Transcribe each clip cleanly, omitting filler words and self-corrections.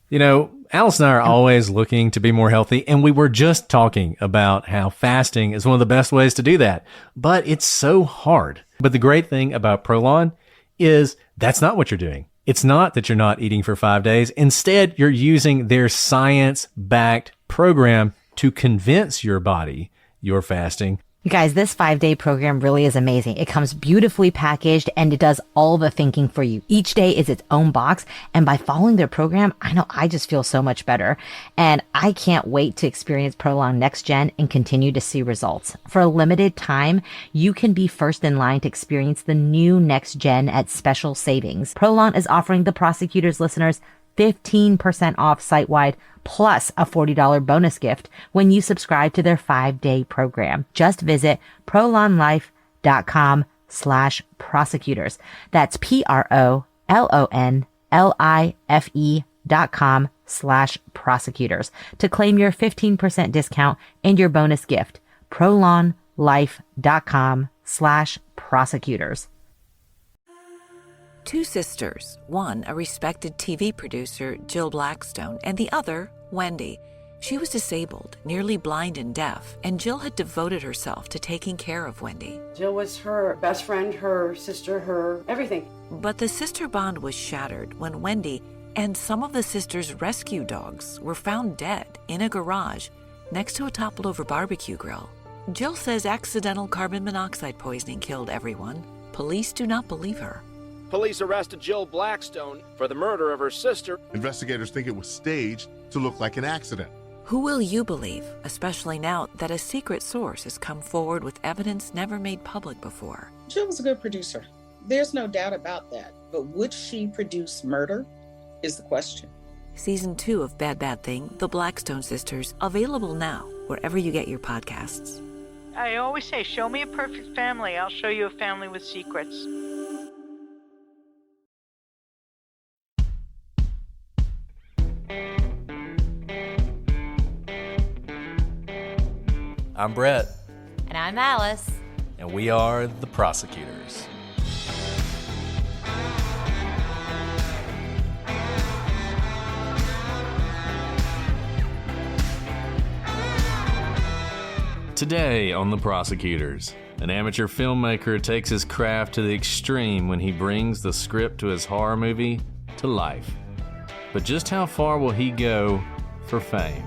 You know, Alice and I are always looking to be more healthy, and we were just talking about how fasting is one of the best ways to do that, but it's so hard. But the great thing about Prolon is that's not what you're doing. It's not that you're not eating for 5 days. Instead, you're using their science-backed program to convince your body you're fasting. You guys, this 5-day program really is amazing. It comes beautifully packaged and it does all the thinking for you. Each day is its own box. And by following their program, I know I just feel so much better. And I can't wait to experience Prolon Next Gen and continue to see results. For a limited time, you can be first in line to experience the new Next Gen at special savings. Prolon is offering the Prosecutors listeners 15% off site-wide plus a $40 bonus gift when you subscribe to their 5-day program. Just visit prolonlife.com/prosecutors. That's PROLONLIFE.com/prosecutors to claim your 15% discount and your bonus gift. prolonlife.com/prosecutors. Two sisters, one a respected TV producer, Jill Blackstone, and the other, Wendy. She was disabled, nearly blind and deaf, and Jill had devoted herself to taking care of Wendy. Jill was her best friend, her sister, her everything. But the sister bond was shattered when Wendy and some of the sisters' rescue dogs were found dead in a garage next to a toppled-over barbecue grill. Jill says accidental carbon monoxide poisoning killed everyone. Police do not believe her. Police arrested Jill Blackstone for the murder of her sister. Investigators think it was staged to look like an accident. Who will you believe, especially now that a secret source has come forward with evidence never made public before? Jill was a good producer. There's no doubt about that. But would she produce murder is the question. Season 2 of Bad Bad Thing, The Blackstone Sisters, available now wherever you get your podcasts. I always say, show me a perfect family. I'll show you a family with secrets. I'm Brett, And I'm Alice. and we are the Prosecutors. Today on The Prosecutors, an amateur filmmaker takes his craft to the extreme when he brings the script to his horror movie to life. But just how far will he go for fame?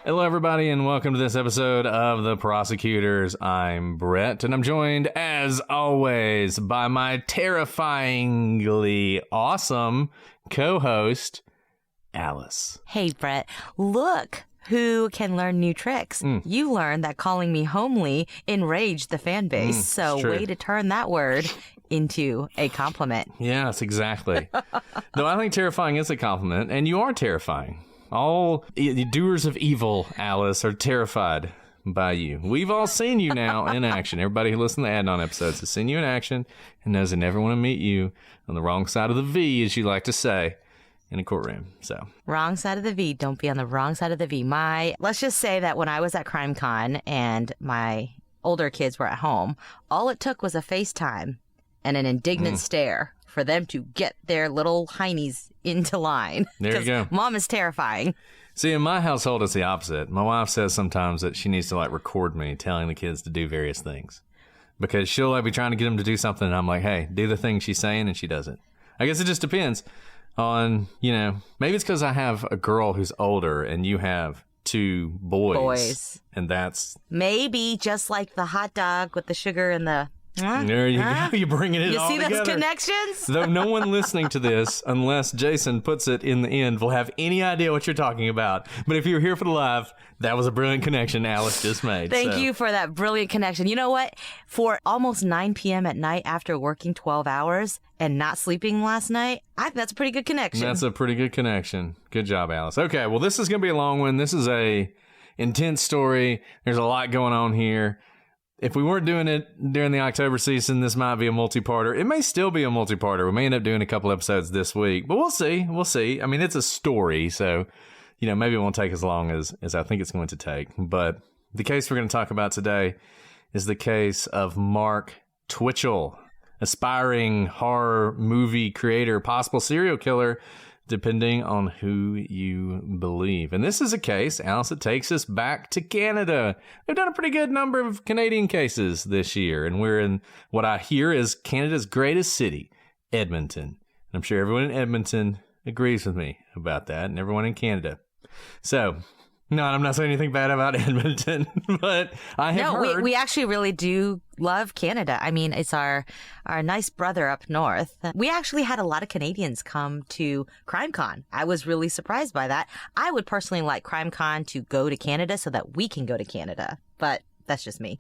Hello, everybody, and welcome to this episode of The Prosecutors. I'm Brett, and I'm joined, as always, by my terrifyingly awesome co-host, Alice. Hey, Brett, look who can learn new tricks. You learned that calling me homely enraged the fan base. So true. way to turn that word into a compliment. Yes, exactly. Though I think terrifying is a compliment, and you are terrifying. All doers of evil, Alice, are terrified by you. We've all seen you now in action. Everybody who listens to the Adnan episodes has seen you in action and knows they never want to meet you on the wrong side of the V, as you like to say, in a courtroom. So Wrong side of the V. Don't be on the wrong side of the V. Let's just say that when I was at CrimeCon and my older kids were at home, all it took was a FaceTime and an indignant stare for them to get their little heinies into line. There you go. Mom is terrifying. See, in my household, it's the opposite. My wife says sometimes that she needs to record me telling the kids to do various things, because she'll be trying to get them to do something, and I'm like, hey, do the thing she's saying, and she doesn't. I guess it just depends on, maybe it's because I have a girl who's older and you have two boys. And that's... Maybe just like the hot dog with the sugar and the... There you go. You're bringing it all together. You see those connections? Though no one listening to this, unless Jason puts it in the end, will have any idea what you're talking about. But if you're here for the live, that was a brilliant connection Alice just made. Thank you for that brilliant connection. You know what? For almost 9 p.m. at night after working 12 hours and not sleeping last night, I think that's a pretty good connection. That's a pretty good connection. Good job, Alice. Okay, well, this is going to be a long one. This is a intense story. There's a lot going on here. If we weren't doing it during the October season, this might be a multi-parter. It may still be a multi-parter. We may end up doing a couple episodes this week, but we'll see. We'll see. I mean, it's a story, so, maybe it won't take as long as I think it's going to take. But the case we're going to talk about today is the case of Mark Twitchell, aspiring horror movie creator, possible serial killer, depending on who you believe. And this is a case, Alice, that takes us back to Canada. They've done a pretty good number of Canadian cases this year, and we're in what I hear is Canada's greatest city, Edmonton. And I'm sure everyone in Edmonton agrees with me about that, and everyone in Canada. So, no, I'm not saying anything bad about Edmonton, but I have heard... No, we actually really do love Canada. I mean, it's our nice brother up north. We actually had a lot of Canadians come to CrimeCon. I was really surprised by that. I would personally like CrimeCon to go to Canada so that we can go to Canada, but that's just me.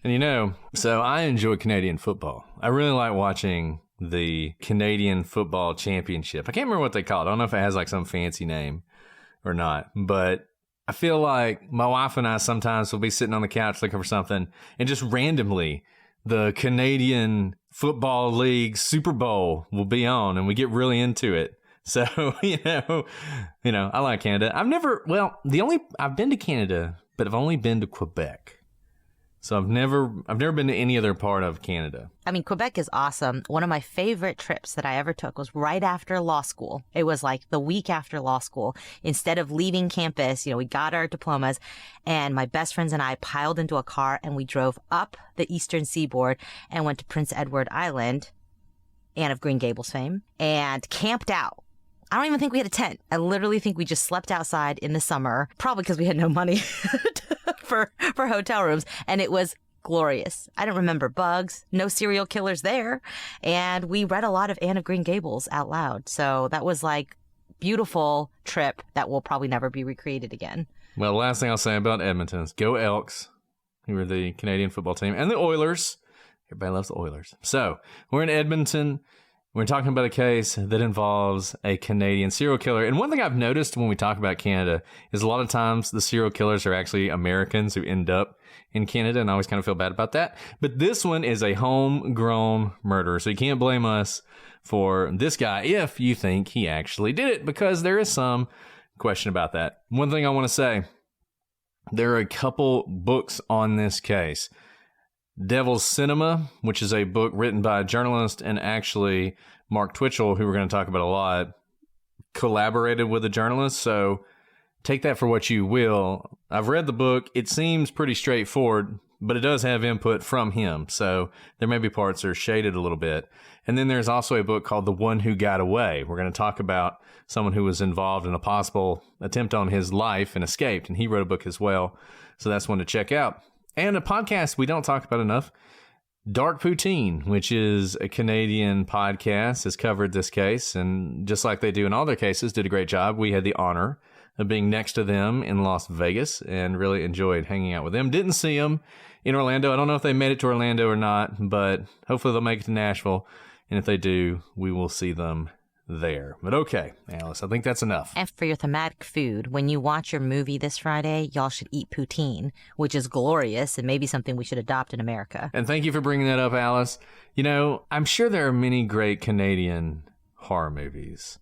And so I enjoy Canadian football. I really like watching the Canadian Football Championship. I can't remember what they call it. I don't know if it has like some fancy name or not, but I feel like my wife and I sometimes will be sitting on the couch looking for something, and just randomly the Canadian Football League Super Bowl will be on, and we get really into it. So, I like Canada. I've been to Canada, but I've only been to Quebec. So I've never been to any other part of Canada. I mean, Quebec is awesome. One of my favorite trips that I ever took was right after law school. It was like the week after law school. Instead of leaving campus, we got our diplomas, and my best friends and I piled into a car and we drove up the eastern seaboard and went to Prince Edward Island, Anne of Green Gables fame, and camped out. I don't even think we had a tent. I literally think we just slept outside in the summer, probably because we had no money for hotel rooms. And it was glorious. I don't remember bugs, no serial killers there. And we read a lot of Anne of Green Gables out loud. So that was like beautiful trip that will probably never be recreated again. Well, the last thing I'll say about Edmonton is go Elks, who are the Canadian football team, and the Oilers. Everybody loves the Oilers. So we're in Edmonton. We're talking about a case that involves a Canadian serial killer. And one thing I've noticed when we talk about Canada is a lot of times the serial killers are actually Americans who end up in Canada, and I always kind of feel bad about that. But this one is a homegrown murder, so you can't blame us for this guy if you think he actually did it, because there is some question about that. One thing I want to say, there are a couple books on this case. Devil's Cinema, which is a book written by a journalist and actually Mark Twitchell, who we're going to talk about a lot, collaborated with a journalist. So take that for what you will. I've read the book. It seems pretty straightforward, but it does have input from him. So there may be parts that are shaded a little bit. And then there's also a book called The One Who Got Away. We're going to talk about someone who was involved in a possible attempt on his life and escaped. And he wrote a book as well. So that's one to check out. And a podcast we don't talk about enough, Dark Poutine, which is a Canadian podcast, has covered this case. And just like they do in all their cases, did a great job. We had the honor of being next to them in Las Vegas and really enjoyed hanging out with them. Didn't see them in Orlando. I don't know if they made it to Orlando or not, but hopefully they'll make it to Nashville. And if they do, we will see them there. But okay, Alice, I think that's enough. And for your thematic food, when you watch your movie this Friday, y'all should eat poutine, which is glorious and maybe something we should adopt in America. And thank you for bringing that up, Alice. I'm sure there are many great Canadian horror movies,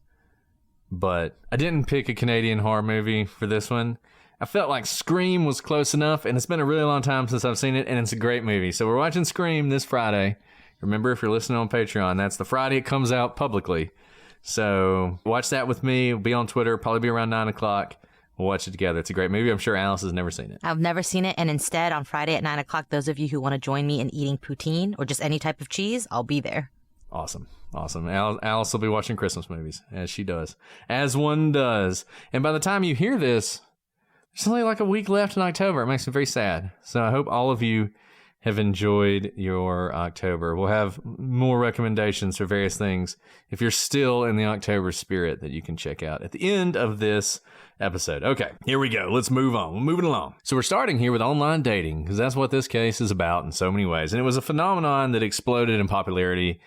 but I didn't pick a Canadian horror movie for this one. I felt like Scream was close enough, and it's been a really long time since I've seen it, and it's a great movie. So we're watching Scream this Friday. Remember, if you're listening on Patreon, that's the Friday it comes out publicly. So watch that with me. It'll be on Twitter, probably be around 9 o'clock. We'll watch it together. It's a great movie. I'm sure Alice has never seen it. I've never seen it. And instead, on Friday at 9 o'clock, those of you who want to join me in eating poutine or just any type of cheese, I'll be there. Awesome. Alice will be watching Christmas movies, as she does. As one does. And by the time you hear this, there's only like a week left in October. It makes me very sad. So I hope all of you have enjoyed your October. We'll have more recommendations for various things if you're still in the October spirit that you can check out at the end of this episode. Okay, here we go. Let's move on. We're moving along. So we're starting here with online dating because that's what this case is about in so many ways. And it was a phenomenon that exploded in popularity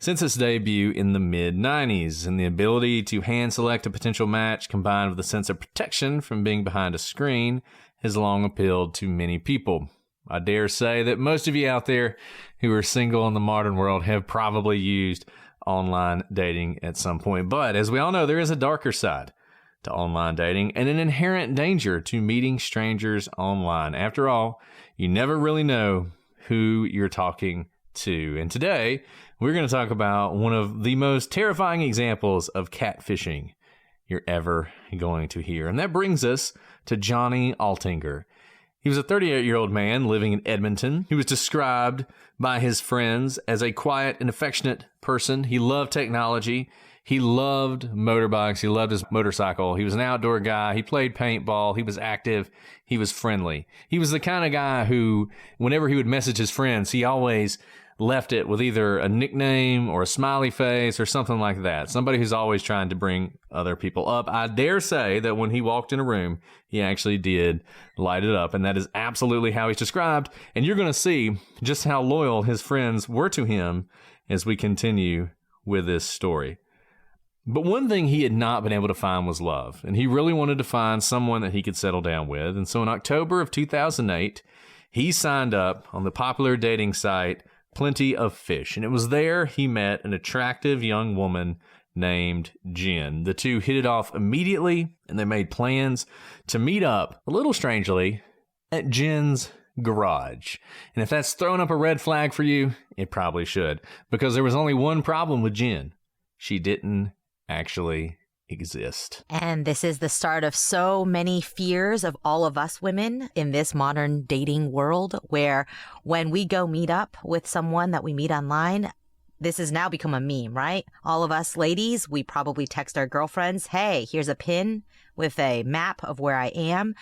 since its debut in the mid-90s, and the ability to hand-select a potential match combined with a sense of protection from being behind a screen has long appealed to many people. I dare say that most of you out there who are single in the modern world have probably used online dating at some point. But as we all know, there is a darker side to online dating and an inherent danger to meeting strangers online. After all, you never really know who you're talking to. And today, we're going to talk about one of the most terrifying examples of catfishing you're ever going to hear. And that brings us to Johnny Altinger. He was a 38-year-old man living in Edmonton. He was described by his friends as a quiet and affectionate person. He loved technology. He loved motorbikes. He loved his motorcycle. He was an outdoor guy. He played paintball. He was active. He was friendly. He was the kind of guy who, whenever he would message his friends, he always left it with either a nickname or a smiley face or something like that. Somebody who's always trying to bring other people up. I dare say that when he walked in a room, he actually did light it up. And that is absolutely how he's described. And you're going to see just how loyal his friends were to him as we continue with this story. But one thing he had not been able to find was love, and he really wanted to find someone that he could settle down with. And so in October of 2008, he signed up on the popular dating site Plenty of Fish, and it was there he met an attractive young woman named Jen. The two hit it off immediately, and they made plans to meet up, a little strangely, at Jen's garage. And if that's thrown up a red flag for you, it probably should, because there was only one problem with Jen. She didn't actually exist. And this is the start of so many fears of all of us women in this modern dating world, where when we go meet up with someone that we meet online, this has now become a meme, right? All of us ladies, we probably text our girlfriends, hey, here's a pin with a map of where I am.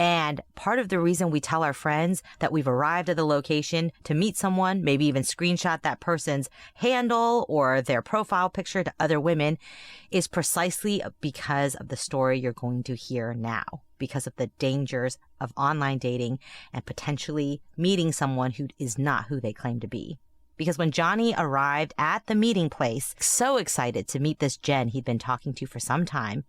And part of the reason we tell our friends that we've arrived at the location to meet someone, maybe even screenshot that person's handle or their profile picture to other women, is precisely because of the story you're going to hear now, because of the dangers of online dating and potentially meeting someone who is not who they claim to be. Because when Johnny arrived at the meeting place, so excited to meet this Jen he'd been talking to for some time,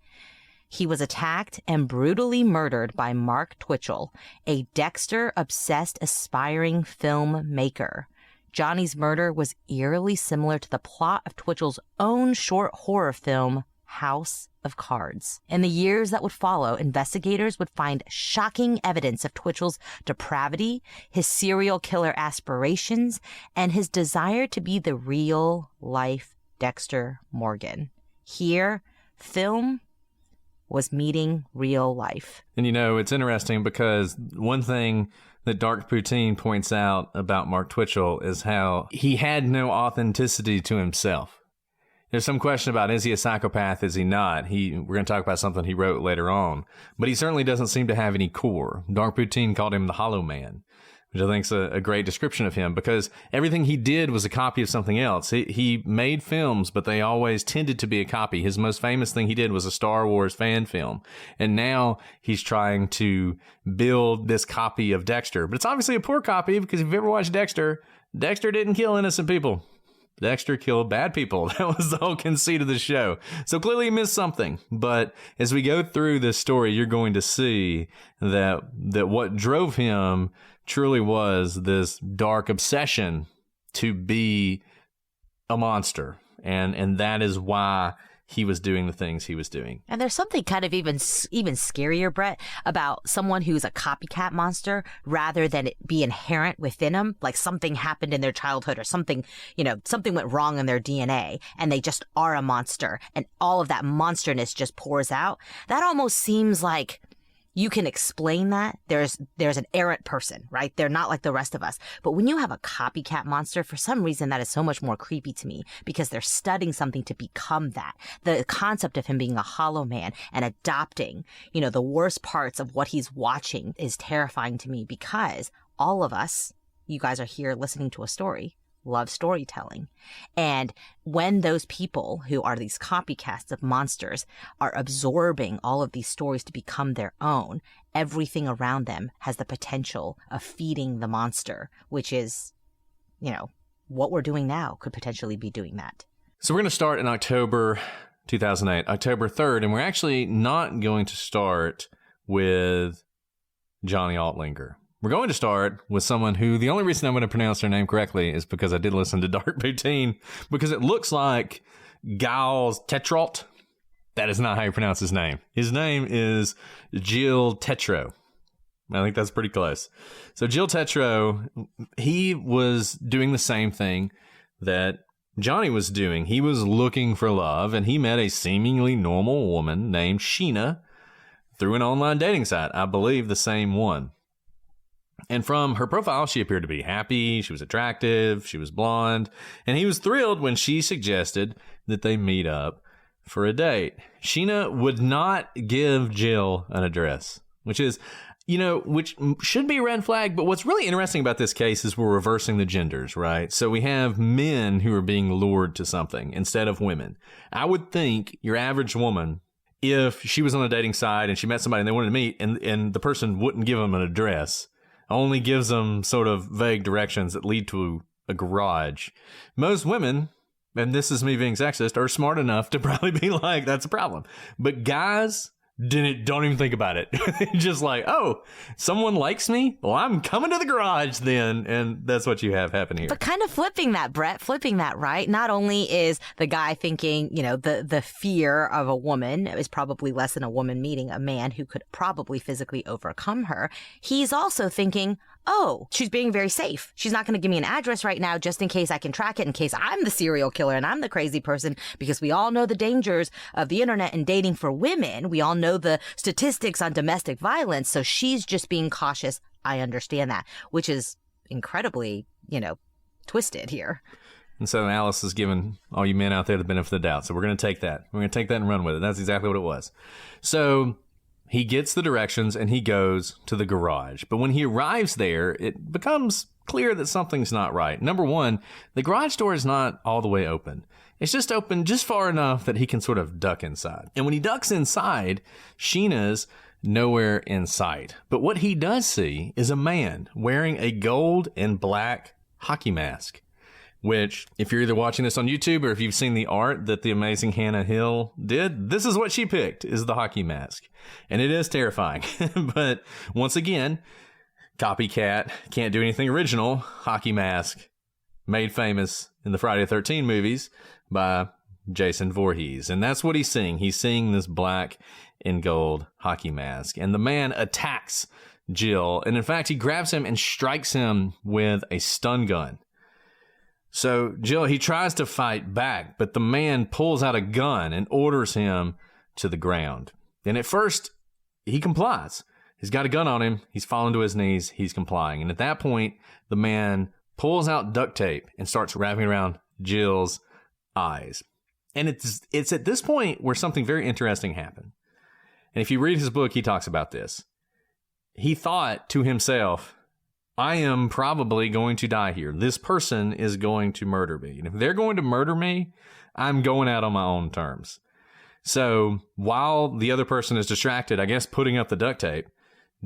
he was attacked and brutally murdered by Mark Twitchell, a Dexter-obsessed aspiring filmmaker. Johnny's murder was eerily similar to the plot of Twitchell's own short horror film, House of Cards. In the years that would follow, investigators would find shocking evidence of Twitchell's depravity, his serial killer aspirations, and his desire to be the real-life Dexter Morgan. Here, film was meeting real life. And you know, it's interesting because one thing that Dark Poutine points out about Mark Twitchell is how he had no authenticity to himself. There's some question about, is he a psychopath? Is he not? We're going to talk about something he wrote later on, but he certainly doesn't seem to have any core. Dark Poutine called him the Hollow Man, which I think is a great description of him, because everything he did was a copy of something else. He made films, but they always tended to be a copy. His most famous thing he did was a Star Wars fan film. And now he's trying to build this copy of Dexter. But it's obviously a poor copy, because if you've ever watched Dexter, Dexter didn't kill innocent people. Dexter killed bad people. That was the whole conceit of the show. So clearly he missed something. But as we go through this story, you're going to see that what drove him truly was this dark obsession to be a monster. And that is why he was doing the things he was doing. And there's something kind of even scarier, Brett, about someone who's a copycat monster rather than it be inherent within them. Like something happened in their childhood or something, something went wrong in their DNA and they just are a monster and all of that monsterness just pours out. That almost seems like you can explain that. There's an errant person, right? They're not like the rest of us. But when you have a copycat monster, for some reason, that is so much more creepy to me because they're studying something to become that. The concept of him being a hollow man and adopting, the worst parts of what he's watching is terrifying to me because all of us, you guys are here listening to a story, love storytelling. And when those people who are these copycats of monsters are absorbing all of these stories to become their own, everything around them has the potential of feeding the monster, which is, what we're doing now could potentially be doing that. So we're going to start in October 2008, October 3rd, and we're actually not going to start with Johnny Altlinger. We're going to start with someone who, the only reason I'm going to pronounce their name correctly is because I did listen to Dark Poutine, because it looks like Giles Tetrault. That is not how you pronounce his name. His name is Gilles Tetreault. I think that's pretty close. So Gilles Tetreault, he was doing the same thing that Johnny was doing. He was looking for love, and he met a seemingly normal woman named Sheena through an online dating site. I believe the same one. And from her profile, she appeared to be happy, she was attractive, she was blonde, and he was thrilled when she suggested that they meet up for a date. Sheena would not give Jill an address, which should be a red flag. But what's really interesting about this case is we're reversing the genders, right? So we have men who are being lured to something instead of women. I would think your average woman, if she was on a dating site and she met somebody and they wanted to meet, and the person wouldn't give them an address, only gives them sort of vague directions that lead to a garage. Most women, and this is me being sexist, are smart enough to probably be like, that's a problem. But guys don't even think about it. Just like, oh, someone likes me? Well, I'm coming to the garage then. And that's what you have happen here. But kind of flipping that, Brett, right? Not only is the guy thinking, the fear of a woman is probably less than a woman meeting a man who could probably physically overcome her. He's also thinking, oh, she's being very safe. She's not going to give me an address right now just in case I can track it, in case I'm the serial killer and I'm the crazy person, because we all know the dangers of the internet and dating for women. We all know the statistics on domestic violence. So she's just being cautious. I understand that, which is incredibly, twisted here. And so Alice is giving all you men out there the benefit of the doubt. So we're going to take that. We're going to take that and run with it. That's exactly what it was. So he gets the directions and he goes to the garage. But when he arrives there, it becomes clear that something's not right. Number one, the garage door is not all the way open. It's just open just far enough that he can sort of duck inside. And when he ducks inside, Sheena's nowhere in sight. But what he does see is a man wearing a gold and black hockey mask, which, if you're either watching this on YouTube or if you've seen the art that the amazing Hannah Hill did, this is what she picked, is the hockey mask. And it is terrifying. But once again, Copycat can't do anything original. Hockey mask made famous in the Friday the 13th movies by Jason Voorhees. And that's what he's seeing. He's seeing this black and gold hockey mask. And the man attacks Jill. And in fact, he grabs him and strikes him with a stun gun. So Jill, he tries to fight back, but the man pulls out a gun and orders him to the ground. And at first, he complies. He's got a gun on him. He's fallen to his knees. He's complying. And at that point, the man pulls out duct tape and starts wrapping around Jill's eyes. And it's at this point where something very interesting happened. And if you read his book, he talks about this. He thought to himself, I am probably going to die here. This person is going to murder me. And if they're going to murder me, I'm going out on my own terms. So while the other person is distracted, I guess putting up the duct tape,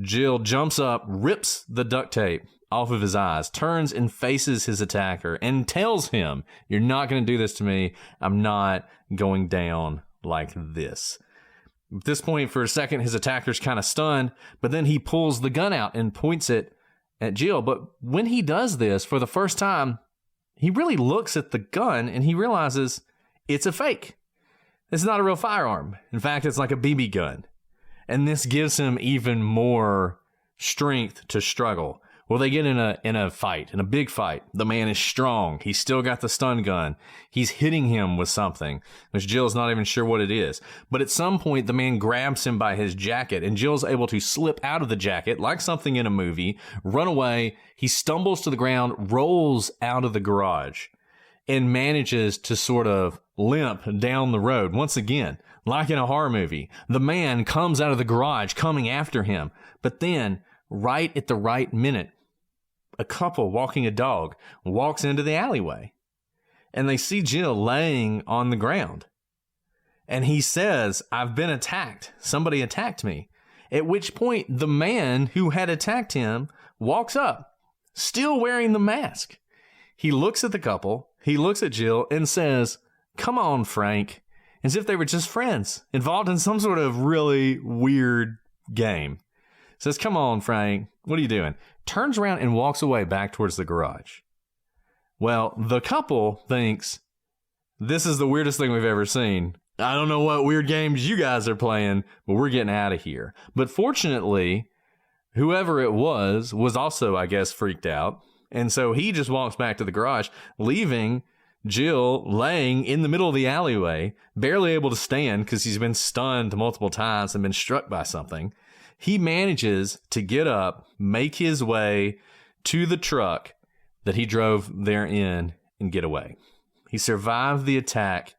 Jill jumps up, rips the duct tape off of his eyes, turns and faces his attacker and tells him, you're not going to do this to me. I'm not going down like this. At this point, for a second, his attacker's kind of stunned, but then he pulls the gun out and points it at Jill. But when he does this for the first time, he really looks at the gun and he realizes it's a fake. It's not a real firearm. In fact, it's like a BB gun. And this gives him even more strength to struggle. Well, they get in a fight, in a big fight. The man is strong. He's still got the stun gun. He's hitting him with something, which Jill's not even sure what it is. But at some point, the man grabs him by his jacket, and Jill's able to slip out of the jacket like something in a movie, run away. He stumbles to the ground, rolls out of the garage, and manages to sort of limp down the road. Once again, like in a horror movie, the man comes out of the garage coming after him. But then, right at the right minute, a couple walking a dog walks into the alleyway. And they see Jill laying on the ground. And he says, I've been attacked. Somebody attacked me. At which point, the man who had attacked him walks up, still wearing the mask. He looks at the couple, he looks at Jill, and says, "Come on, Frank," as if they were just friends, involved in some sort of really weird game. Says, "Come on, Frank, what are you doing?" Turns around and walks away back towards the garage. Well, the couple thinks, this is the weirdest thing we've ever seen. I don't know what weird games you guys are playing, but we're getting out of here. But fortunately, whoever it was also, I guess, freaked out. And so he just walks back to the garage, leaving Jill laying in the middle of the alleyway, barely able to stand because he's been stunned multiple times and been struck by something. He manages to get up, make his way to the truck that he drove there in, and get away. He survived the attack,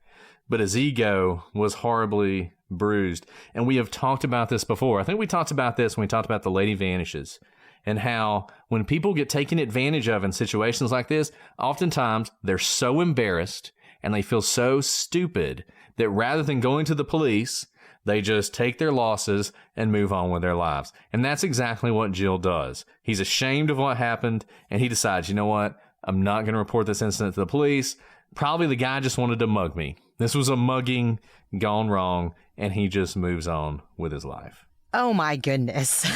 but his ego was horribly bruised. And we have talked about this before. I think we talked about this when we talked about the Lady Vanishes, and how when people get taken advantage of in situations like this, oftentimes they're so embarrassed and they feel so stupid that rather than going to the police, they just take their losses and move on with their lives. And that's exactly what Jill does. He's ashamed of what happened, and he decides, you know what? I'm not going to report this incident to the police. Probably the guy just wanted to mug me. This was a mugging gone wrong, and he just moves on with his life. Oh my goodness.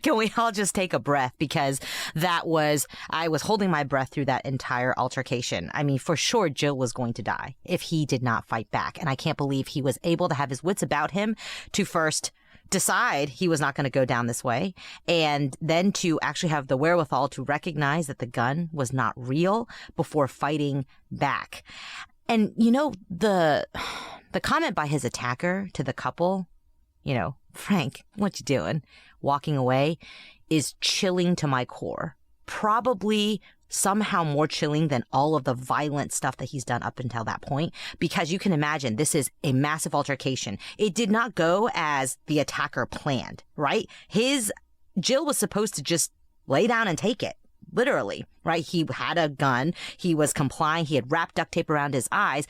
Can we all just take a breath? Because I was holding my breath through that entire altercation. I mean, for sure, Jill was going to die if he did not fight back. And I can't believe he was able to have his wits about him to first decide he was not going to go down this way, and then to actually have the wherewithal to recognize that the gun was not real before fighting back. And, you know, the comment by his attacker to the couple, you know, "Frank, what you doing?" walking away, is chilling to my core. Probably somehow more chilling than all of the violent stuff that he's done up until that point, because you can imagine this is a massive altercation. It did not go as the attacker planned, right? Jill was supposed to just lay down and take it. Literally, right? He had a gun. He was complying. He had wrapped duct tape around his eyes.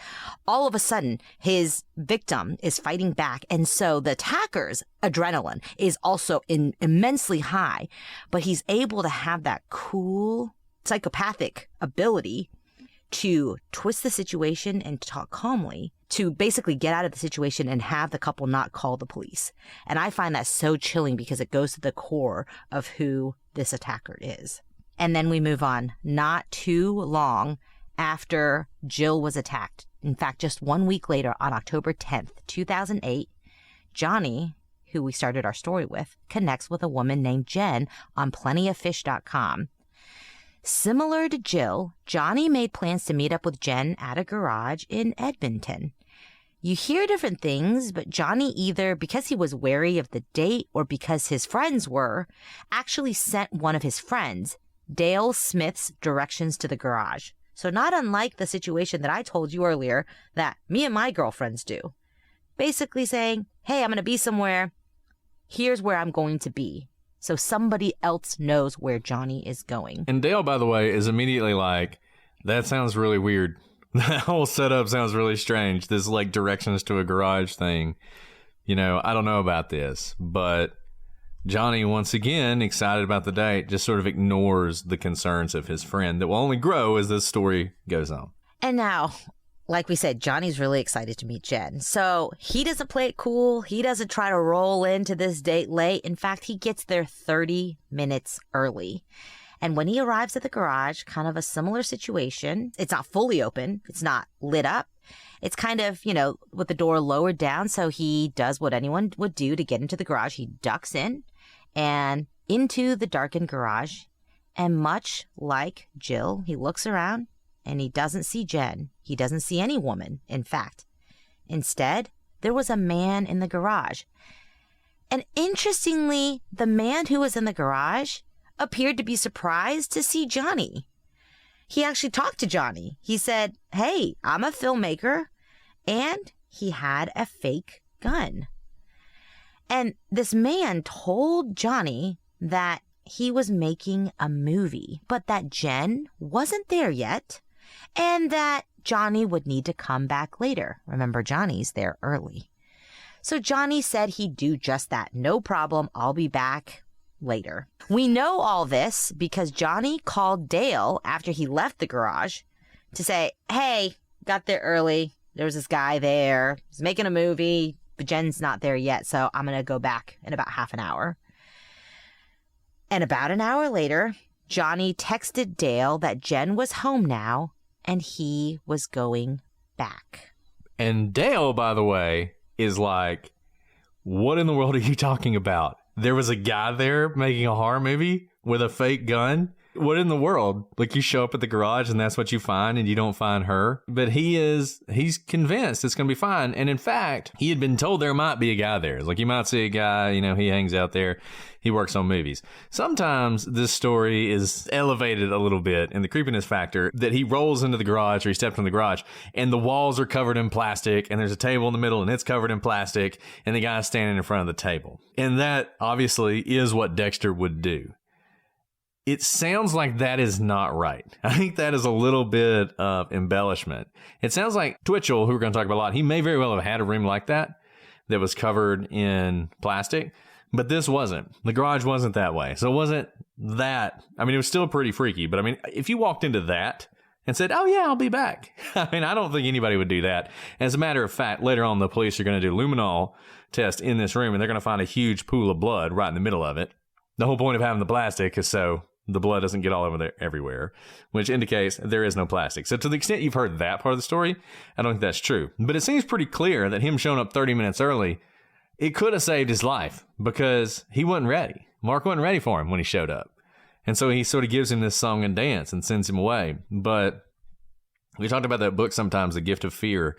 All of a sudden, his victim is fighting back. And so the attacker's adrenaline is also immensely high, but he's able to have that cool psychopathic ability to twist the situation and talk calmly to basically get out of the situation and have the couple not call the police. And I find that so chilling because it goes to the core of who this attacker is. And then we move on. Not too long after Jill was attacked, in fact, just 1 week later, on October 10th, 2008, Johnny, who we started our story with, connects with a woman named Jen on plentyoffish.com. Similar to Jill, Johnny made plans to meet up with Jen at a garage in Edmonton. You hear different things, but Johnny, either because he was wary of the date or because his friends were, actually sent one of his friends, Dale Smith's, directions to the garage. So not unlike the situation that I told you earlier that me and my girlfriends do. Basically saying, hey, I'm going to be somewhere. Here's where I'm going to be. So somebody else knows where Johnny is going. And Dale, by the way, is immediately like, that sounds really weird. That whole setup sounds really strange. This like directions to a garage thing. You know, I don't know about this, but Johnny, once again, excited about the date, just sort of ignores the concerns of his friend that will only grow as this story goes on. And now, like we said, Johnny's really excited to meet Jen. So he doesn't play it cool. He doesn't try to roll into this date late. In fact, he gets there 30 minutes early. And when he arrives at the garage, kind of a similar situation. It's not fully open. It's not lit up. It's kind of, you know, with the door lowered down. So he does what anyone would do to get into the garage. He ducks in and into the darkened garage. And much like Jill, he looks around and he doesn't see Jen. He doesn't see any woman, in fact. Instead, there was a man in the garage. And interestingly, the man who was in the garage appeared to be surprised to see Johnny. He actually talked to Johnny. He said, hey, I'm a filmmaker. And he had a fake gun. And this man told Johnny that he was making a movie, but that Jen wasn't there yet, and that Johnny would need to come back later. Remember, Johnny's there early. So Johnny said he'd do just that. No problem. I'll be back later. We know all this because Johnny called Dale after he left the garage to say, hey, got there early. There was this guy there. He's making a movie, but Jen's not there yet, so I'm going to go back in about half an hour. And about an hour later, Johnny texted Dale that Jen was home now and he was going back. And Dale, by the way, is like, what in the world are you talking about? There was a guy there making a horror movie with a fake gun? What in the world? Like, you show up at the garage and that's what you find, and you don't find her. But he's convinced it's going to be fine. And in fact, he had been told there might be a guy there. Like, you might see a guy, he hangs out there. He works on movies. Sometimes this story is elevated a little bit in the creepiness factor that he rolls into the garage, or he stepped in the garage, and the walls are covered in plastic, and there's a table in the middle and it's covered in plastic, and the guy's standing in front of the table. And that obviously is what Dexter would do. It sounds like that is not right. I think that is a little bit of embellishment. It sounds like Twitchell, who we're going to talk about a lot, he may very well have had a room like that was covered in plastic, but this wasn't. The garage wasn't that way. So it wasn't that. I mean, it was still pretty freaky, but I mean, if you walked into that and said, oh yeah, I'll be back. I mean, I don't think anybody would do that. As a matter of fact, later on, the police are going to do luminol test in this room, and they're going to find a huge pool of blood right in the middle of it. The whole point of having the plastic is so the blood doesn't get all over there everywhere, which indicates there is no plastic. So to the extent you've heard that part of the story, I don't think that's true. But it seems pretty clear that him showing up 30 minutes early, it could have saved his life because he wasn't ready. Mark wasn't ready for him when he showed up. And so he sort of gives him this song and dance and sends him away. But we talked about that book sometimes, The Gift of Fear,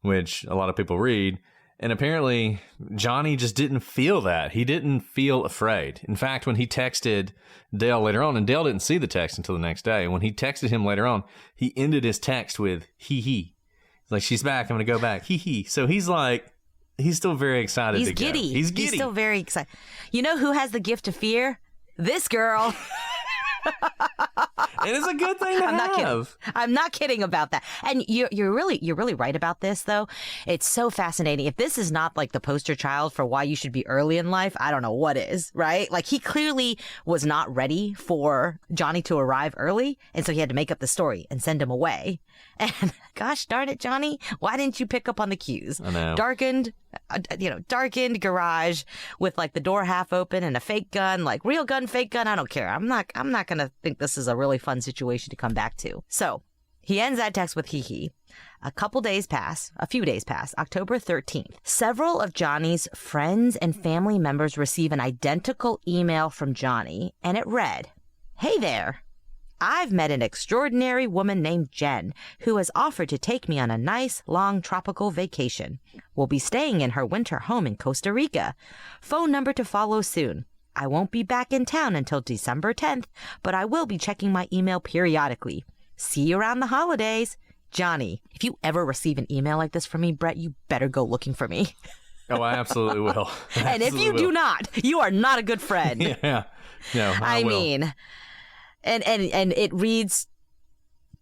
which a lot of people read. And apparently, Johnny just didn't feel that. He didn't feel afraid. In fact, when he texted Dale later on, and Dale didn't see the text until the next day, when he texted him later on, he ended his text with, he. He's like, she's back, I'm going to go back, he. So he's like, he's still very excited to go. He's giddy. He's still very excited. You know who has the gift of fear? This girl. It is a good thing to have. I'm not kidding about that. And you're really right about this, though. It's so fascinating. If this is not like the poster child for why you should be early in life, I don't know what is, right? Like, he clearly was not ready for Johnny to arrive early, and so he had to make up the story and send him away. And gosh darn it, Johnny, why didn't you pick up on the cues? I know. Darkened garage with like the door half open and a fake gun, like real gun, fake gun. I don't care. I'm not going to think this is a really fun situation to come back to. So he ends that text with he. A few days pass, October 13th. Several of Johnny's friends and family members receive an identical email from Johnny, and it read, "Hey there. I've met an extraordinary woman named Jen who has offered to take me on a nice, long tropical vacation. We'll be staying in her winter home in Costa Rica. Phone number to follow soon. I won't be back in town until December 10th, but I will be checking my email periodically. See you around the holidays. Johnny." If you ever receive an email like this from me, Brett, you better go looking for me. Oh, I absolutely will. And if you do not, you are not a good friend. Yeah. No, I will. mean... And it reads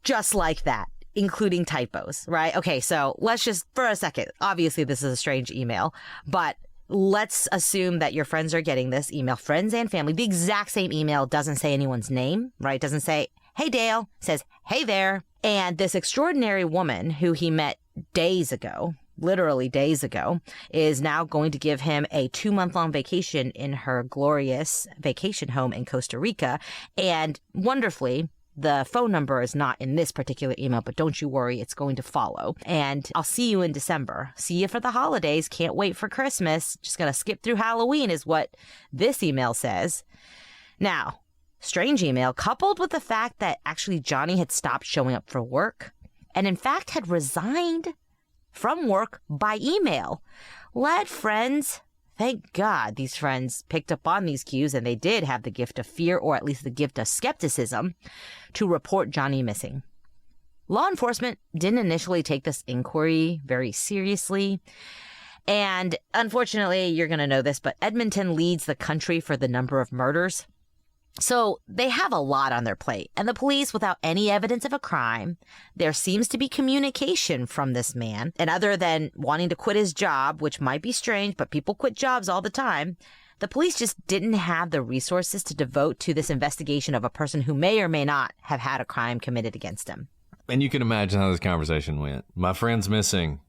just like that, including typos, right? Okay, so let's just, for a second, obviously this is a strange email, but let's assume that your friends are getting this email, friends and family. The exact same email doesn't say anyone's name, right? It doesn't say, "Hey Dale," it says, "Hey there." And this extraordinary woman who he met days ago, literally days ago, is now going to give him a 2-month-long vacation in her glorious vacation home in Costa Rica. And wonderfully, the phone number is not in this particular email, but don't you worry, it's going to follow. And I'll see you in December. See you for the holidays. Can't wait for Christmas. Just gonna skip through Halloween is what this email says. Now, strange email, coupled with the fact that actually Johnny had stopped showing up for work and in fact had resigned from work by email. Led friends, thank God these friends picked up on these cues, and they did have the gift of fear, or at least the gift of skepticism, to report Johnny missing. Law enforcement didn't initially take this inquiry very seriously. And unfortunately, you're going to know this, but Edmonton leads the country for the number of murders. So they have a lot on their plate, and the police, without any evidence of a crime, there seems to be communication from this man. And other than wanting to quit his job, which might be strange, but people quit jobs all the time, the police just didn't have the resources to devote to this investigation of a person who may or may not have had a crime committed against him. And you can imagine how this conversation went. My friend's missing.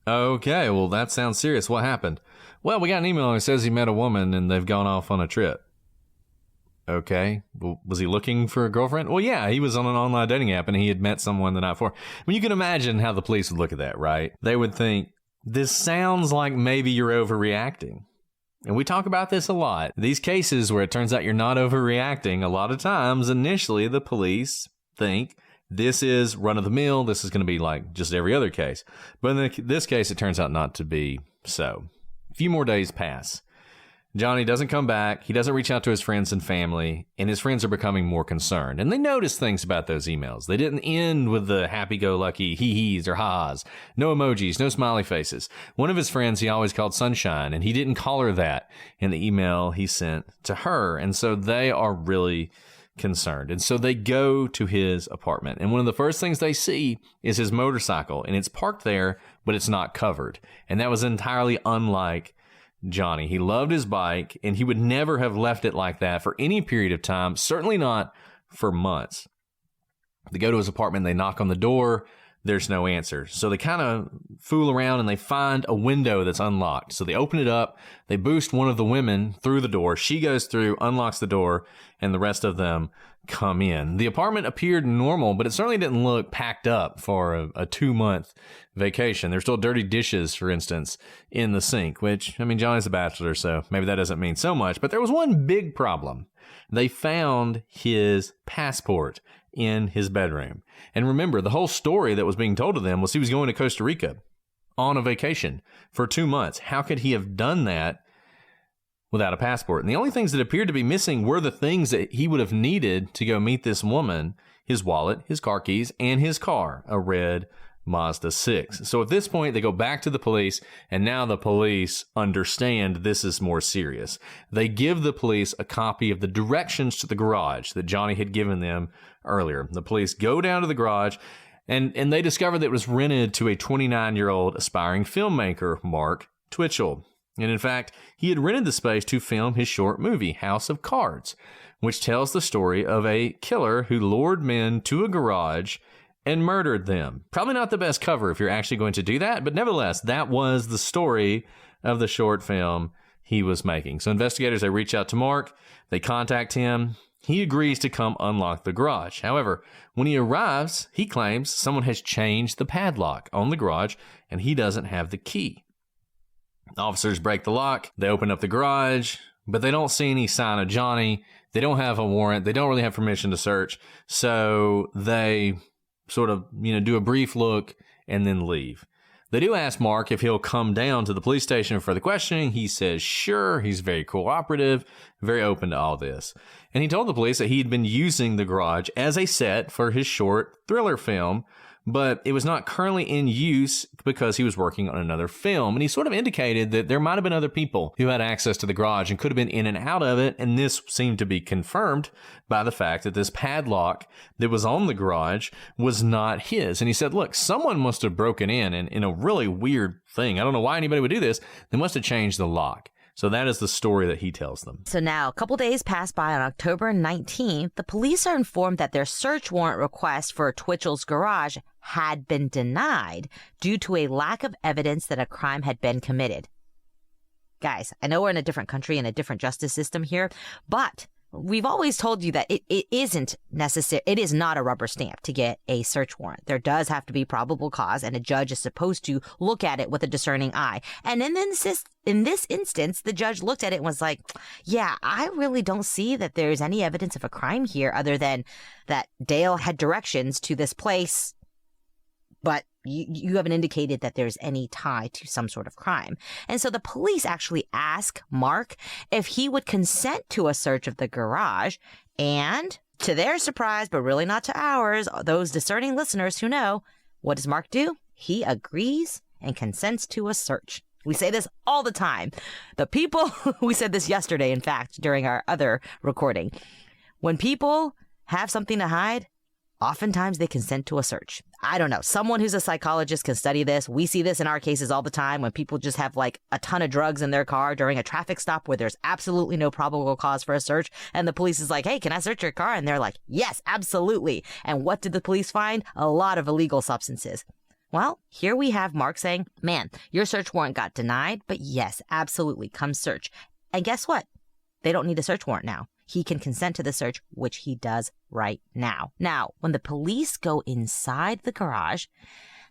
Okay, well, that sounds serious. What happened? Well, we got an email that says he met a woman and they've gone off on a trip. Okay. Well, was he looking for a girlfriend? Well, yeah, he was on an online dating app and he had met someone the night before. I mean, you can imagine how the police would look at that, right? They would think, this sounds like maybe you're overreacting. And we talk about this a lot. These cases where it turns out you're not overreacting, a lot of times, initially, the police think this is run of the mill. This is going to be like just every other case. But in this case, it turns out not to be so. A few more days pass. Johnny doesn't come back. He doesn't reach out to his friends and family, and his friends are becoming more concerned. And they notice things about those emails. They didn't end with the happy-go-lucky hee-hees or ha-has. No emojis, no smiley faces. One of his friends he always called Sunshine, and he didn't call her that in the email he sent to her. And so they are really concerned. And so they go to his apartment. And one of the first things they see is his motorcycle, and it's parked there, but it's not covered. And that was entirely unlike Johnny. He loved his bike, and he would never have left it like that for any period of time, certainly not for months. They go to his apartment, they knock on the door, there's no answer. So they kind of fool around and they find a window that's unlocked. So they open it up, they boost one of the women through the door. She goes through, unlocks the door, and the rest of them come in. The apartment appeared normal, but it certainly didn't look packed up for a 2-month vacation. There's still dirty dishes, for instance, in the sink, which, I mean, Johnny's a bachelor, so maybe that doesn't mean so much. But there was one big problem. They found his passport in his bedroom. And remember, the whole story that was being told to them was he was going to Costa Rica on a vacation for 2 months. How could he have done that without a passport? And the only things that appeared to be missing were the things that he would have needed to go meet this woman: his wallet, his car keys, and his car, a red Mazda 6. So at this point, they go back to the police, and now the police understand this is more serious. They give the police a copy of the directions to the garage that Johnny had given them earlier. The police go down to the garage, and they discover that it was rented to a 29-year-old aspiring filmmaker, Mark Twitchell. And in fact, he had rented the space to film his short movie, House of Cards, which tells the story of a killer who lured men to a garage and murdered them. Probably not the best cover if you're actually going to do that, but nevertheless, that was the story of the short film he was making. So investigators, they reach out to Mark, they contact him. He agrees to come unlock the garage. However, when he arrives, he claims someone has changed the padlock on the garage and he doesn't have the key. Officers break the lock, they open up the garage, but they don't see any sign of Johnny. They don't have a warrant. They don't really have permission to search. So they sort of, do a brief look and then leave. They do ask Mark if he'll come down to the police station for the questioning. He says, sure. He's very cooperative, very open to all this. And he told the police that he had been using the garage as a set for his short thriller film, but it was not currently in use because he was working on another film. And he sort of indicated that there might have been other people who had access to the garage and could have been in and out of it. And this seemed to be confirmed by the fact that this padlock that was on the garage was not his. And he said, look, someone must have broken in a really weird thing. I don't know why anybody would do this. They must have changed the lock. So that is the story that he tells them. So now, a couple days pass by. On October 19th, the police are informed that their search warrant request for Twitchell's garage had been denied due to a lack of evidence that a crime had been committed. Guys, I know we're in a different country and a different justice system here, but we've always told you that it isn't necessary. It is not a rubber stamp to get a search warrant. There does have to be probable cause, and a judge is supposed to look at it with a discerning eye. And in this instance, the judge looked at it and was like, yeah, I really don't see that there's any evidence of a crime here other than that Dale had directions to this place, but you haven't indicated that there's any tie to some sort of crime. And so the police actually ask Mark if he would consent to a search of the garage. And to their surprise, but really not to ours, those discerning listeners who know, what does Mark do? He agrees and consents to a search. We say this all the time. The people, we said this yesterday, in fact, during our other recording. When people have something to hide, oftentimes they consent to a search. I don't know. Someone who's a psychologist can study this. We see this in our cases all the time when people just have like a ton of drugs in their car during a traffic stop where there's absolutely no probable cause for a search. And the police is like, hey, can I search your car? And they're like, yes, absolutely. And what did the police find? A lot of illegal substances. Well, here we have Mark saying, man, your search warrant got denied, but yes, absolutely, come search. And guess what? They don't need a search warrant now. He can consent to the search, which he does right now. Now, when the police go inside the garage,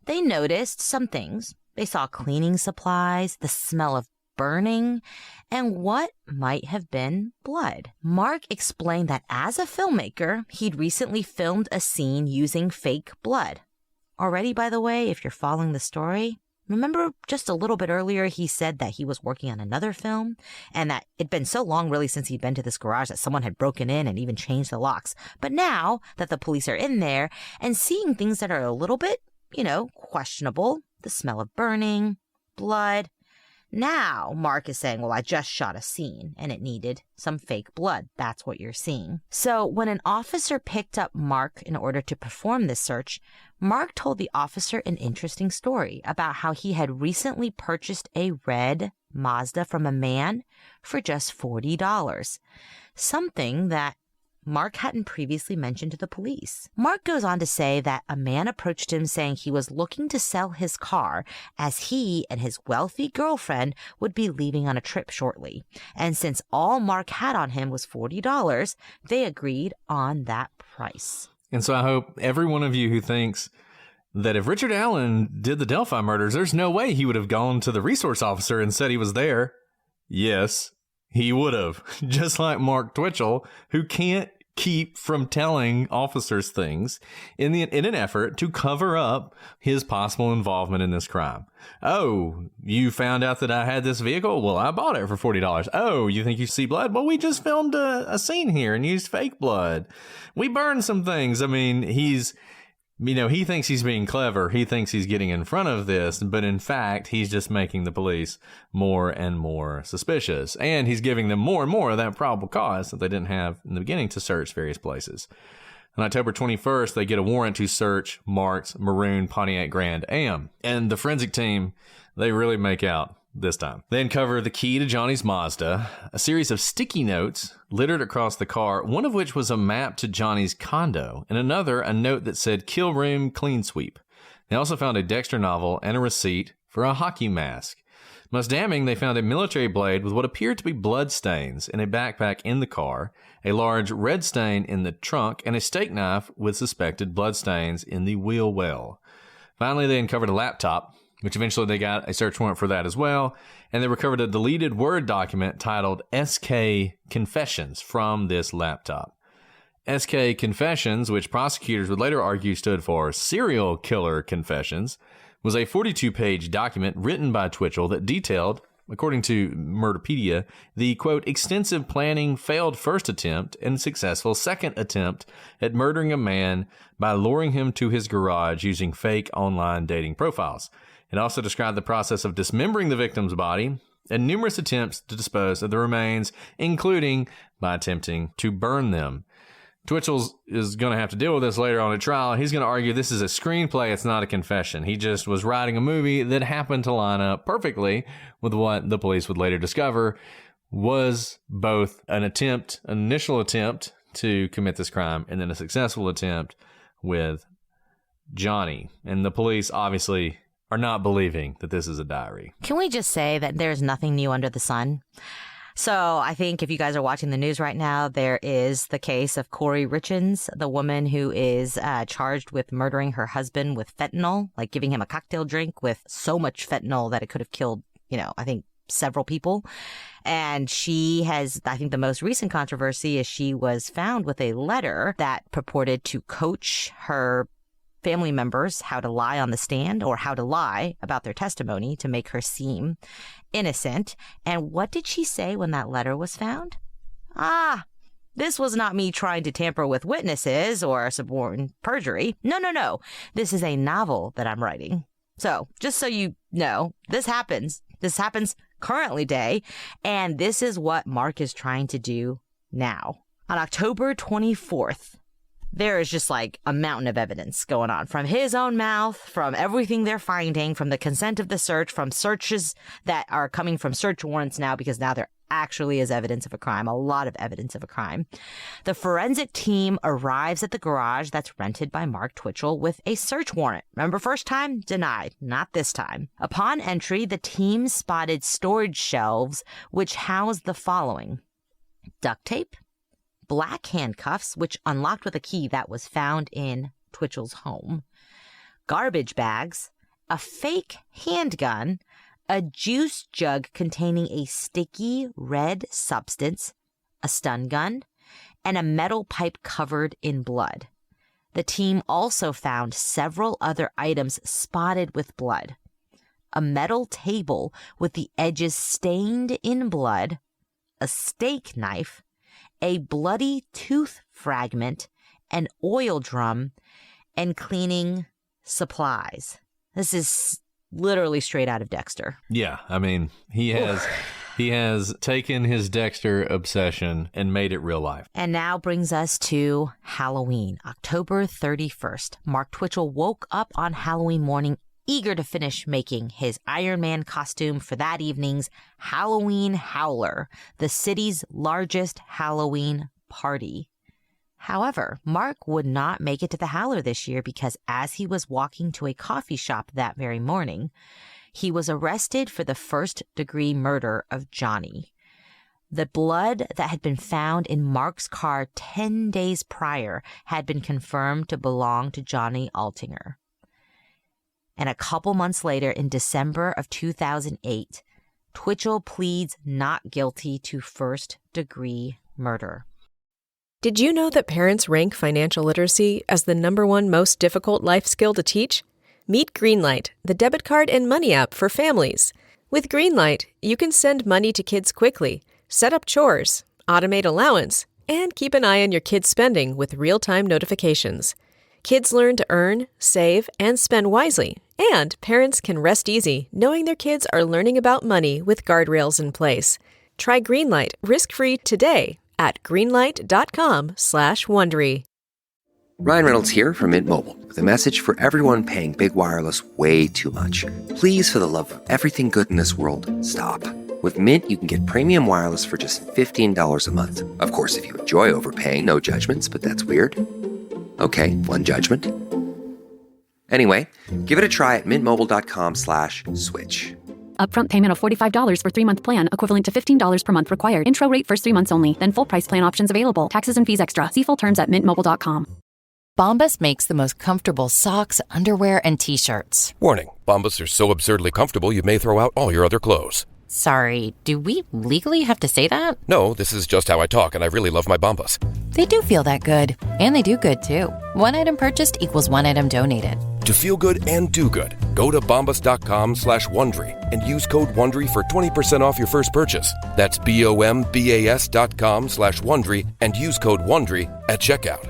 they noticed some things. They saw cleaning supplies, the smell of burning, and what might have been blood. Mark explained that as a filmmaker, he'd recently filmed a scene using fake blood. Already, by the way, if you're following the story, remember just a little bit earlier, he said that he was working on another film and that it'd been so long really since he'd been to this garage that someone had broken in and even changed the locks. But now that the police are in there and seeing things that are a little bit, questionable, the smell of burning, blood, now Mark is saying, well, I just shot a scene and it needed some fake blood. That's what you're seeing. So when an officer picked up Mark in order to perform this search, Mark told the officer an interesting story about how he had recently purchased a red Mazda from a man for just $40. Something that Mark hadn't previously mentioned to the police. Mark goes on to say that a man approached him saying he was looking to sell his car as he and his wealthy girlfriend would be leaving on a trip shortly. And since all Mark had on him was $40, they agreed on that price. And so I hope every one of you who thinks that if Richard Allen did the Delphi murders, there's no way he would have gone to the resource officer and said he was there. Yes, he would have. Just like Mark Twitchell, who can't keep from telling officers things in an effort to cover up his possible involvement in this crime. Oh, you found out that I had this vehicle? Well, I bought it for $40. Oh, you think you see blood? Well, we just filmed a scene here and used fake blood. We burned some things. I mean, he thinks he's being clever. He thinks he's getting in front of this, but in fact, he's just making the police more and more suspicious. And he's giving them more and more of that probable cause that they didn't have in the beginning to search various places. On October 21st, they get a warrant to search Mark's maroon Pontiac Grand Am. And the forensic team, they really make out this time. They uncover the key to Johnny's Mazda, a series of sticky notes littered across the car, one of which was a map to Johnny's condo, and another a note that said "Kill Room Clean Sweep." They also found a Dexter novel and a receipt for a hockey mask. Most damning, they found a military blade with what appeared to be blood stains in a backpack in the car, a large red stain in the trunk, and a steak knife with suspected blood stains in the wheel well. Finally, they uncovered a laptop, which eventually they got a search warrant for that as well, and they recovered a deleted Word document titled SK Confessions from this laptop. SK Confessions, which prosecutors would later argue stood for Serial Killer Confessions, was a 42-page document written by Twitchell that detailed, according to Murderpedia, the, quote, extensive planning, failed first attempt and successful second attempt at murdering a man by luring him to his garage using fake online dating profiles. It also described the process of dismembering the victim's body and numerous attempts to dispose of the remains, including by attempting to burn them. Twitchell is going to have to deal with this later on at trial. He's going to argue this is a screenplay. It's not a confession. He just was writing a movie that happened to line up perfectly with what the police would later discover was both an initial attempt to commit this crime and then a successful attempt with Johnny. And the police obviously are not believing that this is a diary. Can we just say that there's nothing new under the sun? So I think if you guys are watching the news right now, there is the case of Corey Richins, the woman who is charged with murdering her husband with fentanyl, like giving him a cocktail drink with so much fentanyl that it could have killed, I think several people. And she has, I think the most recent controversy is she was found with a letter that purported to coach her family members how to lie on the stand or how to lie about their testimony to make her seem innocent. And what did she say when that letter was found? This was not me trying to tamper with witnesses or suborn perjury. No. This is a novel that I'm writing. So just so you know, this happens. This happens currently day. And this is what Mark is trying to do now. On October 24th, there is just like a mountain of evidence going on from his own mouth, from everything they're finding, from the consent of the search, from searches that are coming from search warrants now, because now there actually is evidence of a crime, a lot of evidence of a crime. The forensic team arrives at the garage that's rented by Mark Twitchell with a search warrant. Remember, first time? Denied. Not this time. Upon entry, the team spotted storage shelves which housed the following: duct tape, black handcuffs, which unlocked with a key that was found in Twitchell's home, garbage bags, a fake handgun, a juice jug containing a sticky red substance, a stun gun, and a metal pipe covered in blood. The team also found several other items spotted with blood: a metal table with the edges stained in blood, a steak knife, a bloody tooth fragment, an oil drum, and cleaning supplies. This is literally straight out of Dexter. Yeah, I mean, he has taken his Dexter obsession and made it real life. And now brings us to Halloween, October 31st. Mark Twitchell woke up on Halloween morning eager to finish making his Iron Man costume for that evening's Halloween Howler, the city's largest Halloween party. However, Mark would not make it to the Howler this year because as he was walking to a coffee shop that very morning, he was arrested for the first-degree murder of Johnny. The blood that had been found in Mark's car 10 days prior had been confirmed to belong to Johnny Altinger. And a couple months later, in December of 2008, Twitchell pleads not guilty to first-degree murder. Did you know that parents rank financial literacy as the #1 most difficult life skill to teach? Meet Greenlight, the debit card and money app for families. With Greenlight, you can send money to kids quickly, set up chores, automate allowance, and keep an eye on your kids' spending with real-time notifications. Kids learn to earn, save, and spend wisely, and parents can rest easy knowing their kids are learning about money with guardrails in place. Try Greenlight risk-free today at greenlight.com/Wondery. Ryan Reynolds here from Mint Mobile with a message for everyone paying big wireless way too much. Please, for the love of everything good in this world, stop. With Mint, you can get premium wireless for just $15 a month. Of course, if you enjoy overpaying, no judgments, but that's weird. Okay, one judgment. Anyway, give it a try at mintmobile.com/switch. Upfront payment of $45 for 3-month plan, equivalent to $15 per month required. Intro rate first 3 months only, then full price plan options available. Taxes and fees extra. See full terms at mintmobile.com. Bombas makes the most comfortable socks, underwear, and T-shirts. Warning, Bombas are so absurdly comfortable you may throw out all your other clothes. Sorry, do we legally have to say that? No, this is just how I talk, and I really love my Bombas. They do feel that good. And they do good, too. One item purchased equals one item donated. To feel good and do good, go to bombas.com/Wondery and use code Wondery for 20% off your first purchase. That's BOMBAS.com/Wondery and use code Wondery at checkout.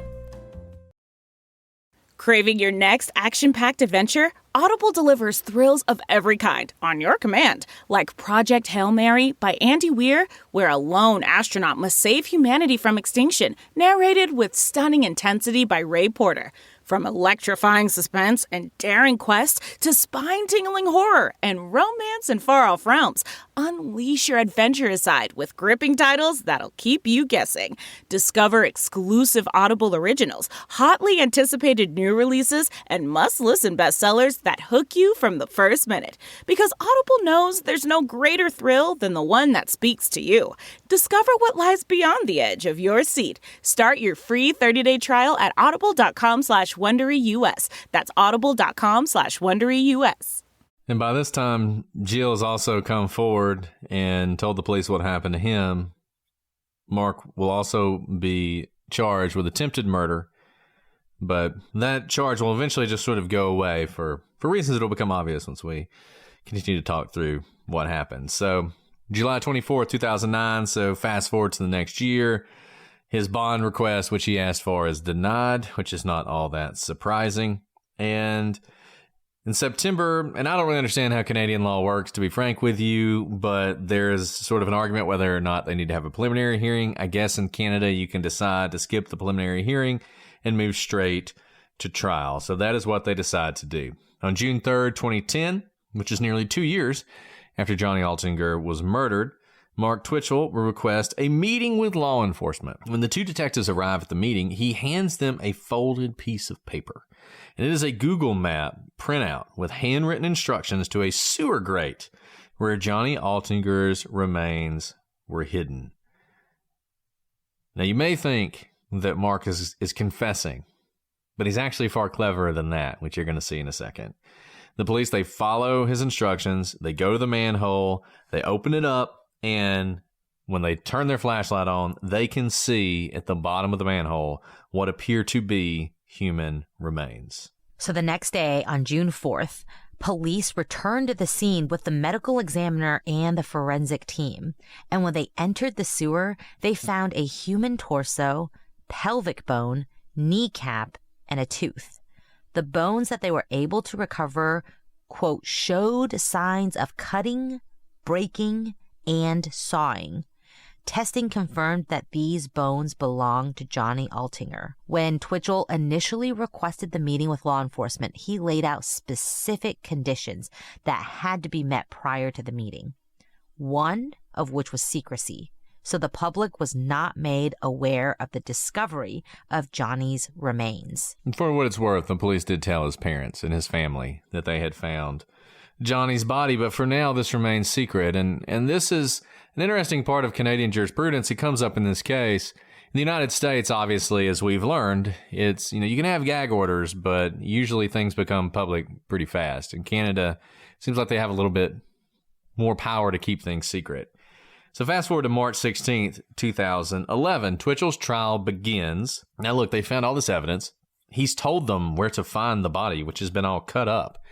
Craving your next action-packed adventure? Audible delivers thrills of every kind on your command, like Project Hail Mary by Andy Weir, where a lone astronaut must save humanity from extinction, narrated with stunning intensity by Ray Porter. From electrifying suspense and daring quests to spine-tingling horror and romance in far-off realms, unleash your adventurous side with gripping titles that'll keep you guessing. Discover exclusive Audible originals, hotly anticipated new releases, and must-listen bestsellers that hook you from the first minute. Because Audible knows there's no greater thrill than the one that speaks to you. Discover what lies beyond the edge of your seat. Start your free 30-day trial at audible.com/WonderyUS. That's audible.com/WonderyUS. And by this time, Jill has also come forward and told the police what happened to him. Mark will also be charged with attempted murder, but that charge will eventually just sort of go away for reasons that will become obvious once we continue to talk through what happened. So July 24th, 2009, so fast forward to the next year. His bond request, which he asked for, is denied, which is not all that surprising. And in September, and I don't really understand how Canadian law works, to be frank with you, but there's sort of an argument whether or not they need to have a preliminary hearing. I guess in Canada, you can decide to skip the preliminary hearing and move straight to trial. So that is what they decide to do. On June 3rd, 2010, which is nearly 2 years after Johnny Altinger was murdered, Mark Twitchell will request a meeting with law enforcement. When the two detectives arrive at the meeting, he hands them a folded piece of paper. And it is a Google map printout with handwritten instructions to a sewer grate where Johnny Altinger's remains were hidden. Now, you may think that Mark is confessing, but he's actually far cleverer than that, which you're going to see in a second. The police, they follow his instructions. They go to the manhole. They open it up. And when they turn their flashlight on, they can see at the bottom of the manhole what appear to be human remains. So the next day, on June 4th, police returned to the scene with the medical examiner and the forensic team. And when they entered the sewer, they found a human torso, pelvic bone, kneecap, and a tooth. The bones that they were able to recover, quote, showed signs of cutting, breaking, and sawing. Testing confirmed that these bones belonged to Johnny Altinger. When Twitchell initially requested the meeting with law enforcement, he laid out specific conditions that had to be met prior to the meeting, one of which was secrecy. So the public was not made aware of the discovery of Johnny's remains. For what it's worth, the police did tell his parents and his family that they had found Johnny's body, but for now, this remains secret. And this is an interesting part of Canadian jurisprudence. It comes up in this case. In the United States, obviously, as we've learned, it's, you can have gag orders, but usually things become public pretty fast. In Canada, it seems like they have a little bit more power to keep things secret. So fast forward to March 16th, 2011, Twitchell's trial begins. Now look, they found all this evidence. He's told them where to find the body, which has been all cut up.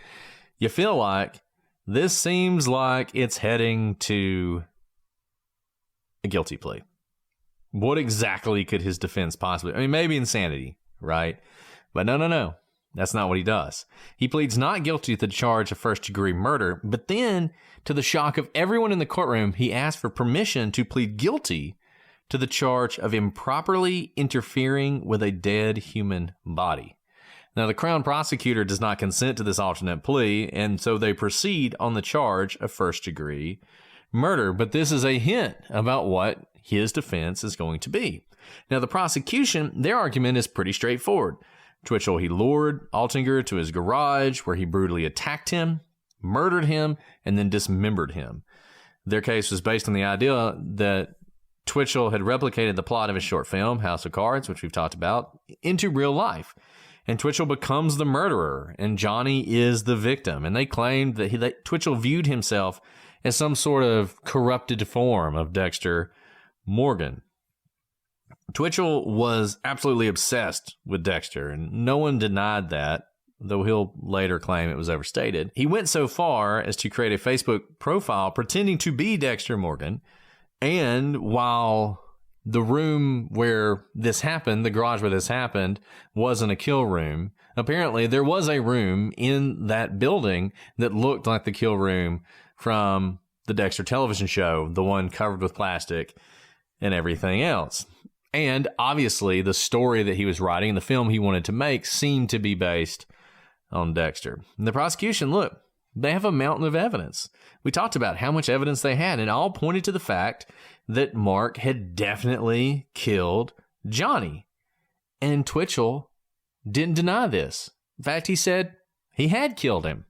You feel like this seems like it's heading to a guilty plea. What exactly could his defense possibly? I mean, maybe insanity, right? But no. That's not what he does. He pleads not guilty to the charge of first-degree murder, but then, to the shock of everyone in the courtroom, he asks for permission to plead guilty to the charge of improperly interfering with a dead human body. Now, the Crown prosecutor does not consent to this alternate plea, and so they proceed on the charge of first-degree murder. But this is a hint about what his defense is going to be. Now, the prosecution, their argument is pretty straightforward. Twitchell, he lured Altinger to his garage where he brutally attacked him, murdered him, and then dismembered him. Their case was based on the idea that Twitchell had replicated the plot of his short film, House of Cards, which we've talked about, into real life. And Twitchell becomes the murderer, and Johnny is the victim. And they claimed that Twitchell viewed himself as some sort of corrupted form of Dexter Morgan. Twitchell was absolutely obsessed with Dexter, and no one denied that, though he'll later claim it was overstated. He went so far as to create a Facebook profile pretending to be Dexter Morgan, and while the room where this happened, the garage where this happened, wasn't a kill room, apparently there was a room in that building that looked like the kill room from the Dexter television show, the one covered with plastic and everything else. And obviously, the story that he was writing, the film he wanted to make, seemed to be based on Dexter. And the prosecution, look, they have a mountain of evidence. We talked about how much evidence they had, and all pointed to the fact that Mark had definitely killed Johnny. And Twitchell didn't deny this. In fact, he said he had killed him.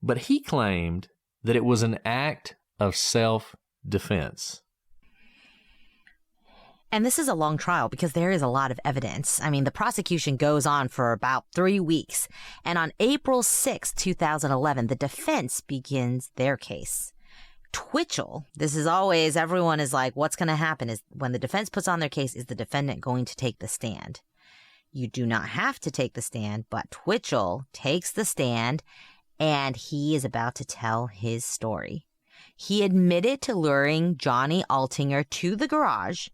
But he claimed that it was an act of self-defense. And this is a long trial because there is a lot of evidence. I mean, the prosecution goes on for about 3 weeks. And on April 6, 2011, the defense begins their case. Twitchell, this is always, everyone is like, what's going to happen is when the defense puts on their case, is the defendant going to take the stand? You do not have to take the stand, but Twitchell takes the stand and he is about to tell his story. He admitted to luring Johnny Altinger to the garage,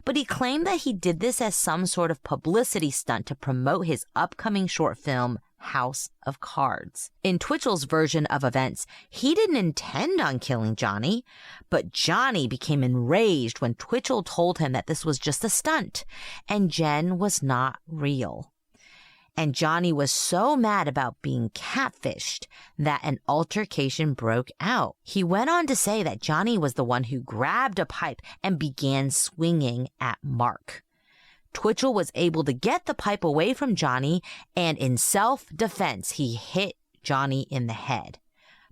but he claimed that he did this as some sort of publicity stunt to promote his upcoming short film, house of cards. In Twitchell's version of events, he didn't intend on killing Johnny, but Johnny became enraged when Twitchell told him that this was just a stunt and Jen was not real. And Johnny was so mad about being catfished that an altercation broke out. He went on to say that Johnny was the one who grabbed a pipe and began swinging at Mark. Twitchell was able to get the pipe away from Johnny, and in self-defense, he hit Johnny in the head.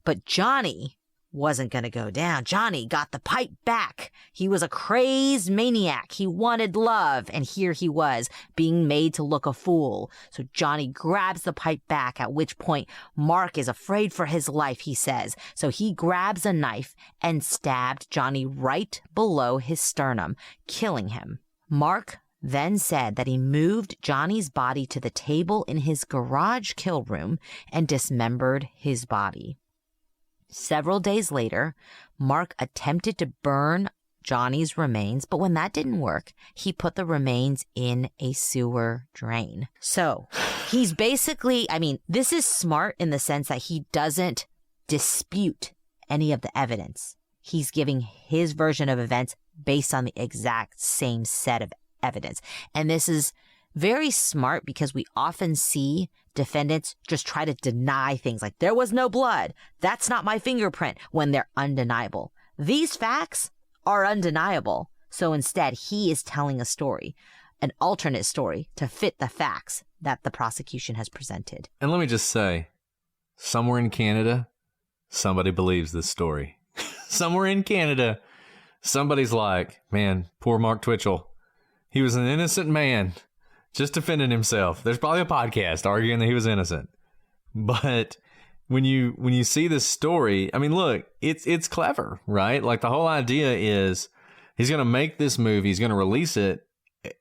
But Johnny wasn't going to go down. Johnny got the pipe back. He was a crazed maniac. He wanted love, and here he was being made to look a fool. So Johnny grabs the pipe back, at which point Mark is afraid for his life, he says. So he grabs a knife and stabbed Johnny right below his sternum, killing him. Mark then said that he moved Johnny's body to the table in his garage kill room and dismembered his body. Several days later, Mark attempted to burn Johnny's remains, but when that didn't work, he put the remains in a sewer drain. So he's basically, this is smart in the sense that he doesn't dispute any of the evidence. He's giving his version of events based on the exact same set of evidence. And this is very smart because we often see defendants just try to deny things like there was no blood. That's not my fingerprint when they're undeniable. These facts are undeniable. So instead, he is telling a story, an alternate story to fit the facts that the prosecution has presented. And let me just say, somewhere in Canada, somebody believes this story. Somewhere in Canada, somebody's like, man, poor Mark Twitchell. He was an innocent man. Just defending himself. There's probably a podcast arguing that he was innocent. But when you see this story, look, it's clever, right? Like the whole idea is he's going to make this movie, he's going to release it,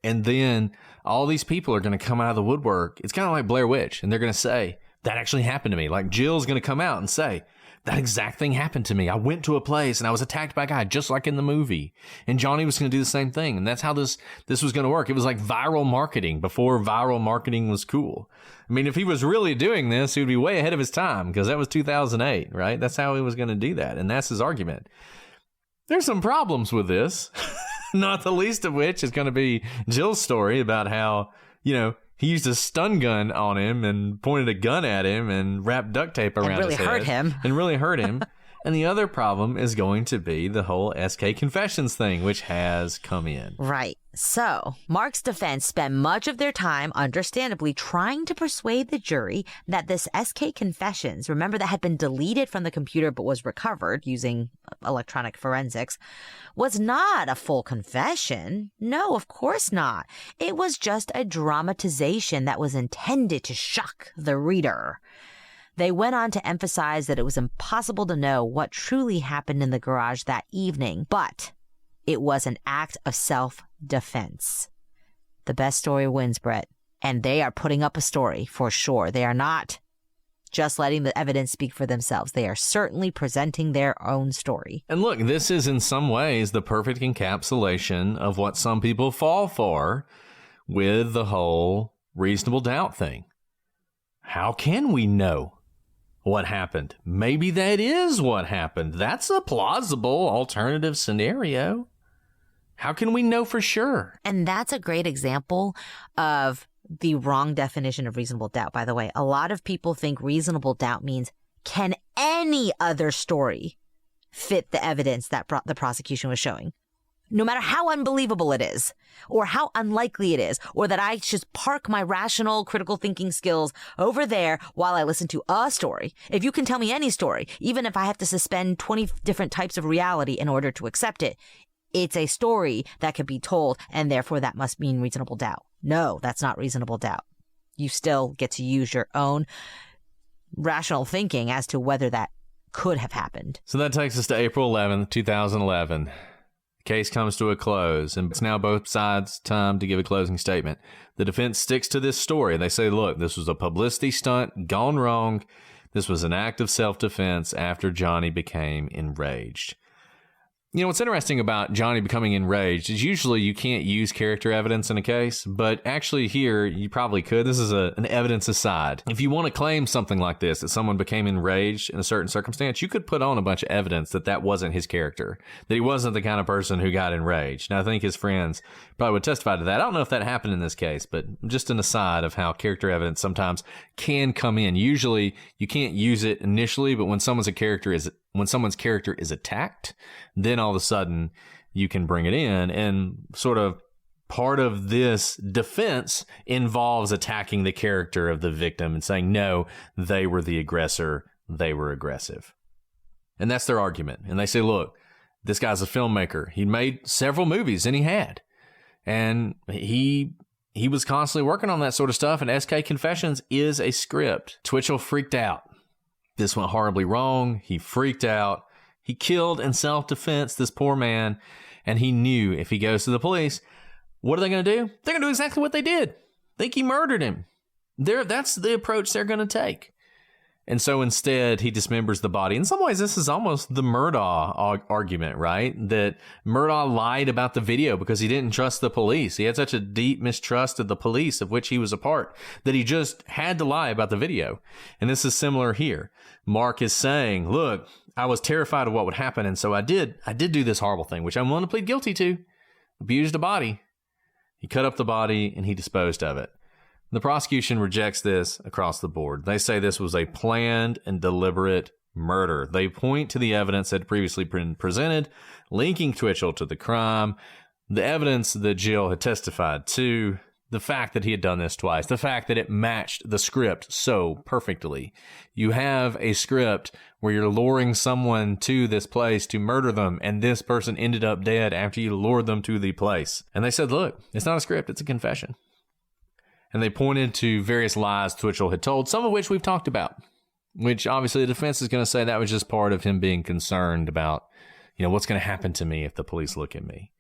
and then all these people are going to come out of the woodwork. It's kind of like Blair Witch, and they're going to say, that actually happened to me. Like Jill's going to come out and say, that exact thing happened to me. I went to a place and I was attacked by a guy just like in the movie. And Johnny was going to do the same thing. And that's how this was going to work. It was like viral marketing before viral marketing was cool. If he was really doing this, he would be way ahead of his time because that was 2008, right? That's how he was going to do that. And that's his argument. There's some problems with this, not the least of which is going to be Jill's story about how, he used a stun gun on him and pointed a gun at him and wrapped duct tape around his head. And really hurt him. And the other problem is going to be the whole SK Confessions thing, which has come in. Right. So, Mark's defense spent much of their time, understandably, trying to persuade the jury that this SK Confessions, remember that had been deleted from the computer but was recovered using electronic forensics, was not a full confession. No, of course not. It was just a dramatization that was intended to shock the reader. They went on to emphasize that it was impossible to know what truly happened in the garage that evening, but it was an act of self-defense. The best story wins, Brett. And they are putting up a story for sure. They are not just letting the evidence speak for themselves. They are certainly presenting their own story. And look, this is in some ways the perfect encapsulation of what some people fall for with the whole reasonable doubt thing. How can we know what happened? Maybe that is what happened. That's a plausible alternative scenario. How can we know for sure? And that's a great example of the wrong definition of reasonable doubt, by the way. A lot of people think reasonable doubt means, can any other story fit the evidence that the prosecution was showing? No matter how unbelievable it is, or how unlikely it is, or that I just park my rational, critical thinking skills over there while I listen to a story. If you can tell me any story, even if I have to suspend 20 different types of reality in order to accept it, it's a story that could be told, and therefore that must mean reasonable doubt. No, that's not reasonable doubt. You still get to use your own rational thinking as to whether that could have happened. So that takes us to April 11th, 2011. Case comes to a close, and it's now both sides' time to give a closing statement. The defense sticks to this story. They say, look, this was a publicity stunt gone wrong. This was an act of self-defense after Johnny became enraged. You know, what's interesting about Johnny becoming enraged is usually you can't use character evidence in a case, but actually here you probably could. This is an evidence aside. If you want to claim something like this, that someone became enraged in a certain circumstance, you could put on a bunch of evidence that that wasn't his character, that he wasn't the kind of person who got enraged. Now, I think his friends probably would testify to that. I don't know if that happened in this case, but just an aside of how character evidence sometimes can come in. Usually you can't use it initially, but when someone's character is attacked, then all of a sudden you can bring it in. And sort of part of this defense involves attacking the character of the victim and saying, no, they were the aggressor. They were aggressive. And that's their argument. And they say, look, this guy's a filmmaker. He made several movies, and he had. And he was constantly working on that sort of stuff. And SK Confessions is a script. Twitchell freaked out. This went horribly wrong. He freaked out. He killed in self-defense this poor man. And he knew if he goes to the police, what are they going to do? They're going to do exactly what they did. Think he murdered him. That's the approach they're going to take. And so instead, he dismembers the body. In some ways, this is almost the Murdaugh argument, right? That Murdaugh lied about the video because he didn't trust the police. He had such a deep mistrust of the police, of which he was a part, that he just had to lie about the video. And this is similar here. Mark is saying, look, I was terrified of what would happen, and so I did do this horrible thing, which I'm willing to plead guilty to. Abused a body. He cut up the body, and he disposed of it. The prosecution rejects this across the board. They say this was a planned and deliberate murder. They point to the evidence that had previously been presented, linking Twitchell to the crime, the evidence that Jill had testified to, the fact that he had done this twice, the fact that it matched the script so perfectly. You have a script where you're luring someone to this place to murder them, and this person ended up dead after you lured them to the place. And they said, look, it's not a script, it's a confession. And they pointed to various lies Twitchell had told, some of which we've talked about, which obviously the defense is going to say that was just part of him being concerned about, what's going to happen to me if the police look at me.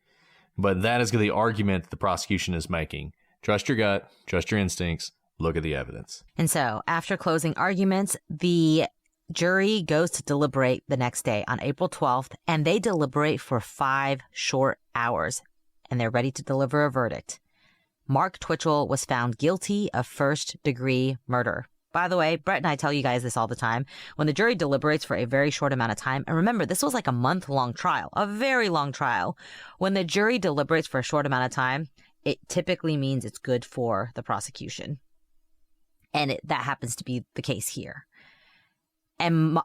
But that is the argument that the prosecution is making. Trust your gut, trust your instincts, look at the evidence. And so after closing arguments, the jury goes to deliberate the next day on April 12th, and they deliberate for 5 short hours, and they're ready to deliver a verdict. Mark Twitchell was found guilty of first-degree murder. By the way, Brett and I tell you guys this all the time. When the jury deliberates for a very short amount of time, and remember, this was like a month-long trial, a very long trial. When the jury deliberates for a short amount of time, it typically means it's good for the prosecution. And that happens to be the case here. And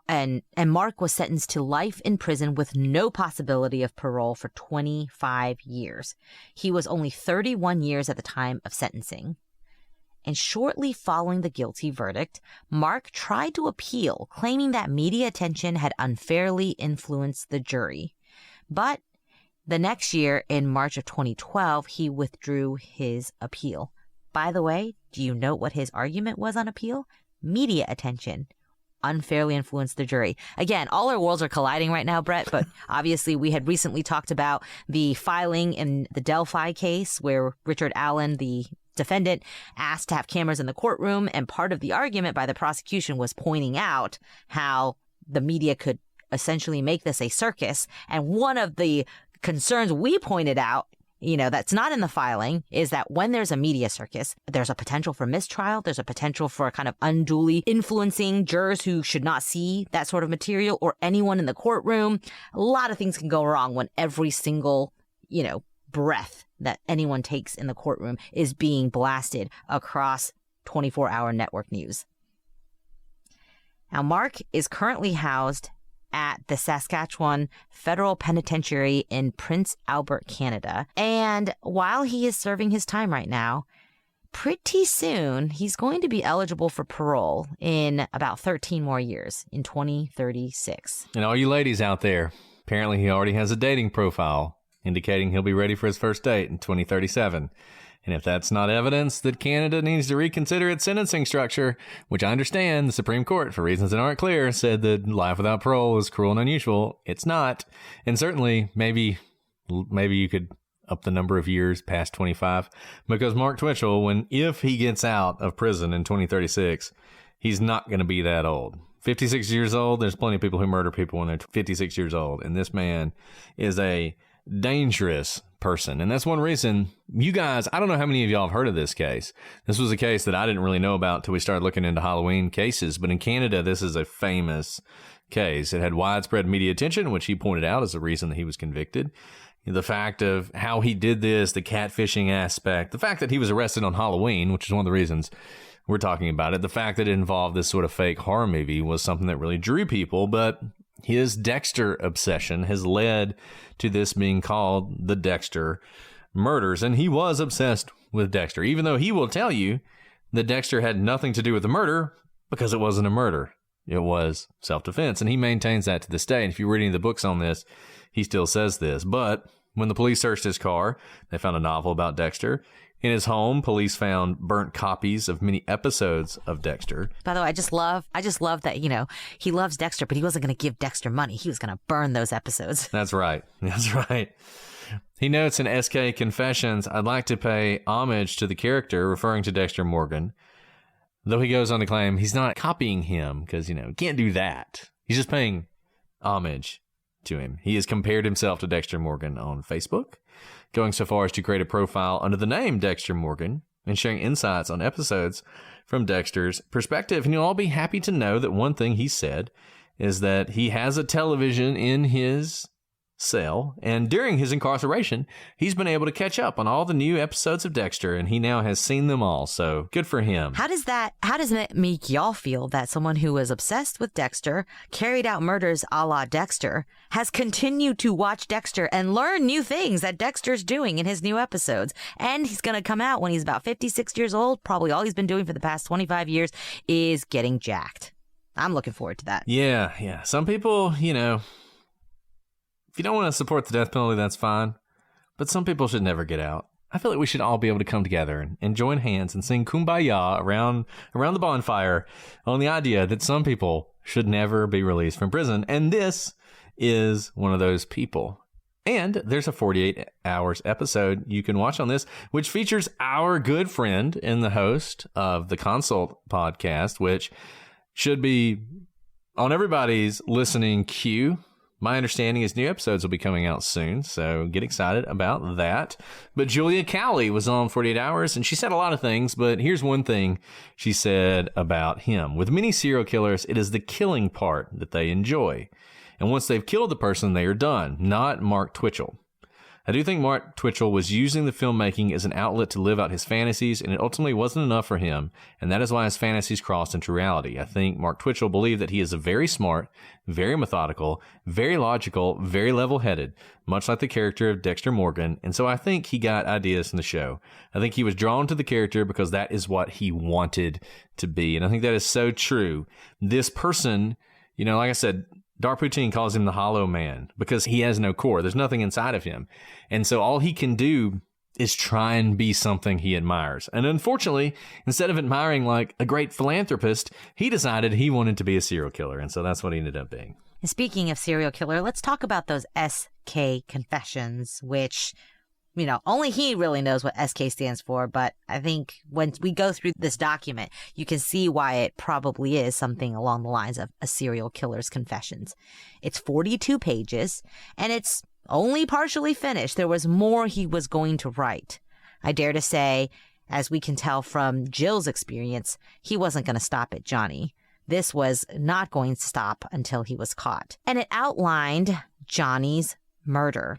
Mark was sentenced to life in prison with no possibility of parole for 25 years. He was only 31 years at the time of sentencing. And shortly following the guilty verdict, Mark tried to appeal, claiming that media attention had unfairly influenced the jury. But the next year, in March of 2012, he withdrew his appeal. By the way, do you note what his argument was on appeal? Media attention unfairly influenced the jury. Again, all our worlds are colliding right now, Brett, but obviously we had recently talked about the filing in the Delphi case where Richard Allen, the defendant, asked to have cameras in the courtroom, and part of the argument by the prosecution was pointing out how the media could essentially make this a circus. And one of the concerns we pointed out, that's not in the filing, is that when there's a media circus, there's a potential for mistrial. There's a potential for kind of unduly influencing jurors who should not see that sort of material, or anyone in the courtroom. A lot of things can go wrong when every single, breath that anyone takes in the courtroom is being blasted across 24-hour network news. Now, Mark is currently housed at the Saskatchewan Federal Penitentiary in Prince Albert, Canada. And while he is serving his time right now, pretty soon he's going to be eligible for parole in about 13 more years, in 2036. And all you ladies out there, apparently he already has a dating profile indicating he'll be ready for his first date in 2037. And if that's not evidence that Canada needs to reconsider its sentencing structure, which I understand the Supreme Court, for reasons that aren't clear, said that life without parole is cruel and unusual, it's not. And certainly, maybe you could up the number of years past 25, because Mark Twitchell, if he gets out of prison in 2036, he's not going to be that old. 56 years old. There's plenty of people who murder people when they're 56 years old. And this man is a dangerous person. And that's one reason you guys, I don't know how many of y'all have heard of this case. This was a case that I didn't really know about until we started looking into Halloween cases. But in Canada, this is a famous case. It had widespread media attention, which he pointed out as the reason that he was convicted. The fact of how he did this, the catfishing aspect, the fact that he was arrested on Halloween, which is one of the reasons we're talking about it. The fact that it involved this sort of fake horror movie was something that really drew people, but his Dexter obsession has led to this being called the Dexter murders. And he was obsessed with Dexter, even though he will tell you that Dexter had nothing to do with the murder because it wasn't a murder. It was self-defense. And he maintains that to this day. And if you're reading the books on this, he still says this. But when the police searched his car, they found a novel about Dexter. In his home, police found burnt copies of many episodes of Dexter. By the way, I just love that, you know, he loves Dexter, but he wasn't going to give Dexter money. He was going to burn those episodes. That's right. That's right. He notes in SK Confessions, I'd like to pay homage to the character, referring to Dexter Morgan. Though he goes on to claim he's not copying him because, you know, he can't do that. He's just paying homage to him. He has compared himself to Dexter Morgan on Facebook, going so far as to create a profile under the name Dexter Morgan and sharing insights on episodes from Dexter's perspective. And you'll all be happy to know that one thing he said is that he has a television in his cell, and during his incarceration, he's been able to catch up on all the new episodes of Dexter, and he now has seen them all. So good for him. How does it make y'all feel that someone who was obsessed with Dexter, carried out murders a la Dexter, has continued to watch Dexter and learn new things that Dexter's doing in his new episodes? And he's going to come out when he's about 56 years old. Probably all he's been doing for the past 25 years is getting jacked. I'm looking forward to that. Yeah. Some people, you know, if you don't want to support the death penalty, that's fine. But some people should never get out. I feel like we should all be able to come together and join hands and sing Kumbaya around the bonfire on the idea that some people should never be released from prison. And this is one of those people. And there's a 48 hours episode you can watch on this, which features our good friend and the host of the Consult podcast, which should be on everybody's listening queue. My understanding is new episodes will be coming out soon, so get excited about that. But Julia Cowley was on 48 Hours, and she said a lot of things, but here's one thing she said about him. With many serial killers, it is the killing part that they enjoy. And once they've killed the person, they are done. Not Mark Twitchell. I do think Mark Twitchell was using the filmmaking as an outlet to live out his fantasies, and it ultimately wasn't enough for him, and that is why his fantasies crossed into reality. I think Mark Twitchell believed that he is a very smart, very methodical, very logical, very level-headed, much like the character of Dexter Morgan, and so I think he got ideas from the show. I think he was drawn to the character because that is what he wanted to be, and I think that is so true. This person, you know, like I said, Dark Poutine calls him the hollow man because he has no core. There's nothing inside of him. And so all he can do is try and be something he admires. And unfortunately, instead of admiring like a great philanthropist, he decided he wanted to be a serial killer. And so that's what he ended up being. And speaking of serial killer, let's talk about those SK Confessions, which, you know, only he really knows what SK stands for, but I think when we go through this document, you can see why it probably is something along the lines of a serial killer's confessions. It's 42 pages, and it's only partially finished. There was more he was going to write. I dare to say, as we can tell from Jill's experience, he wasn't going to stop at Johnny. This was not going to stop until he was caught. And it outlined Johnny's murder,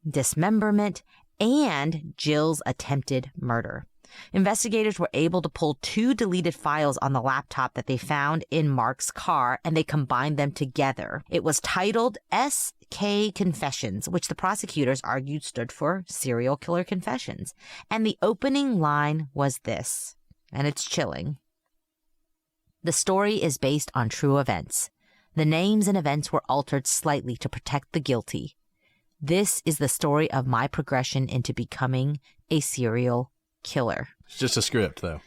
dismemberment, and Jill's attempted murder. Investigators were able to pull 2 deleted files on the laptop that they found in Mark's car, and they combined them together. It was titled SK Confessions, which the prosecutors argued stood for Serial Killer Confessions. And the opening line was this, and it's chilling. The story is based on true events. The names and events were altered slightly to protect the guilty. This is the story of my progression into becoming a serial killer. It's just a script, though.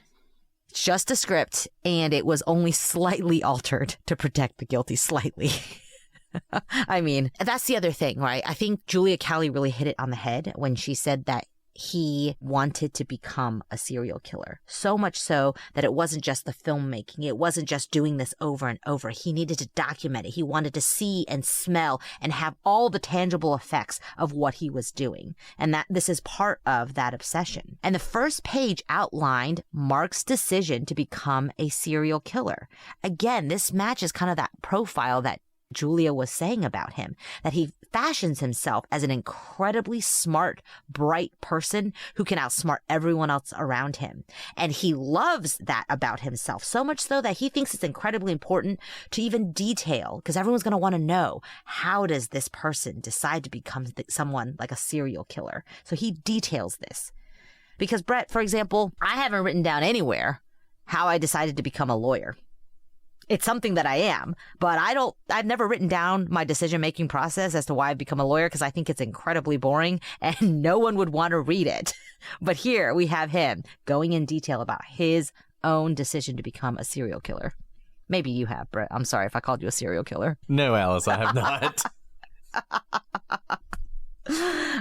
It's just a script, and it was only slightly altered to protect the guilty, slightly. I mean, that's the other thing, right? I think Julia Cowley really hit it on the head when she said that he wanted to become a serial killer. So much so that it wasn't just the filmmaking. It wasn't just doing this over and over. He needed to document it. He wanted to see and smell and have all the tangible effects of what he was doing. And that this is part of that obsession. And the first page outlined Mark's decision to become a serial killer. Again, this matches kind of that profile that Julia was saying about him, that he fashions himself as an incredibly smart, bright person who can outsmart everyone else around him. And he loves that about himself, so much so that he thinks it's incredibly important to even detail, because everyone's going to want to know, how does this person decide to become someone like a serial killer? So he details this. Because Brett, for example, I haven't written down anywhere how I decided to become a lawyer. It's something that I am, but I've never written down my decision-making process as to why I've become a lawyer, because I think it's incredibly boring and no one would want to read it. But here we have him going in detail about his own decision to become a serial killer. Maybe you have, Brett. I'm sorry if I called you a serial killer. No, Alice, I have not.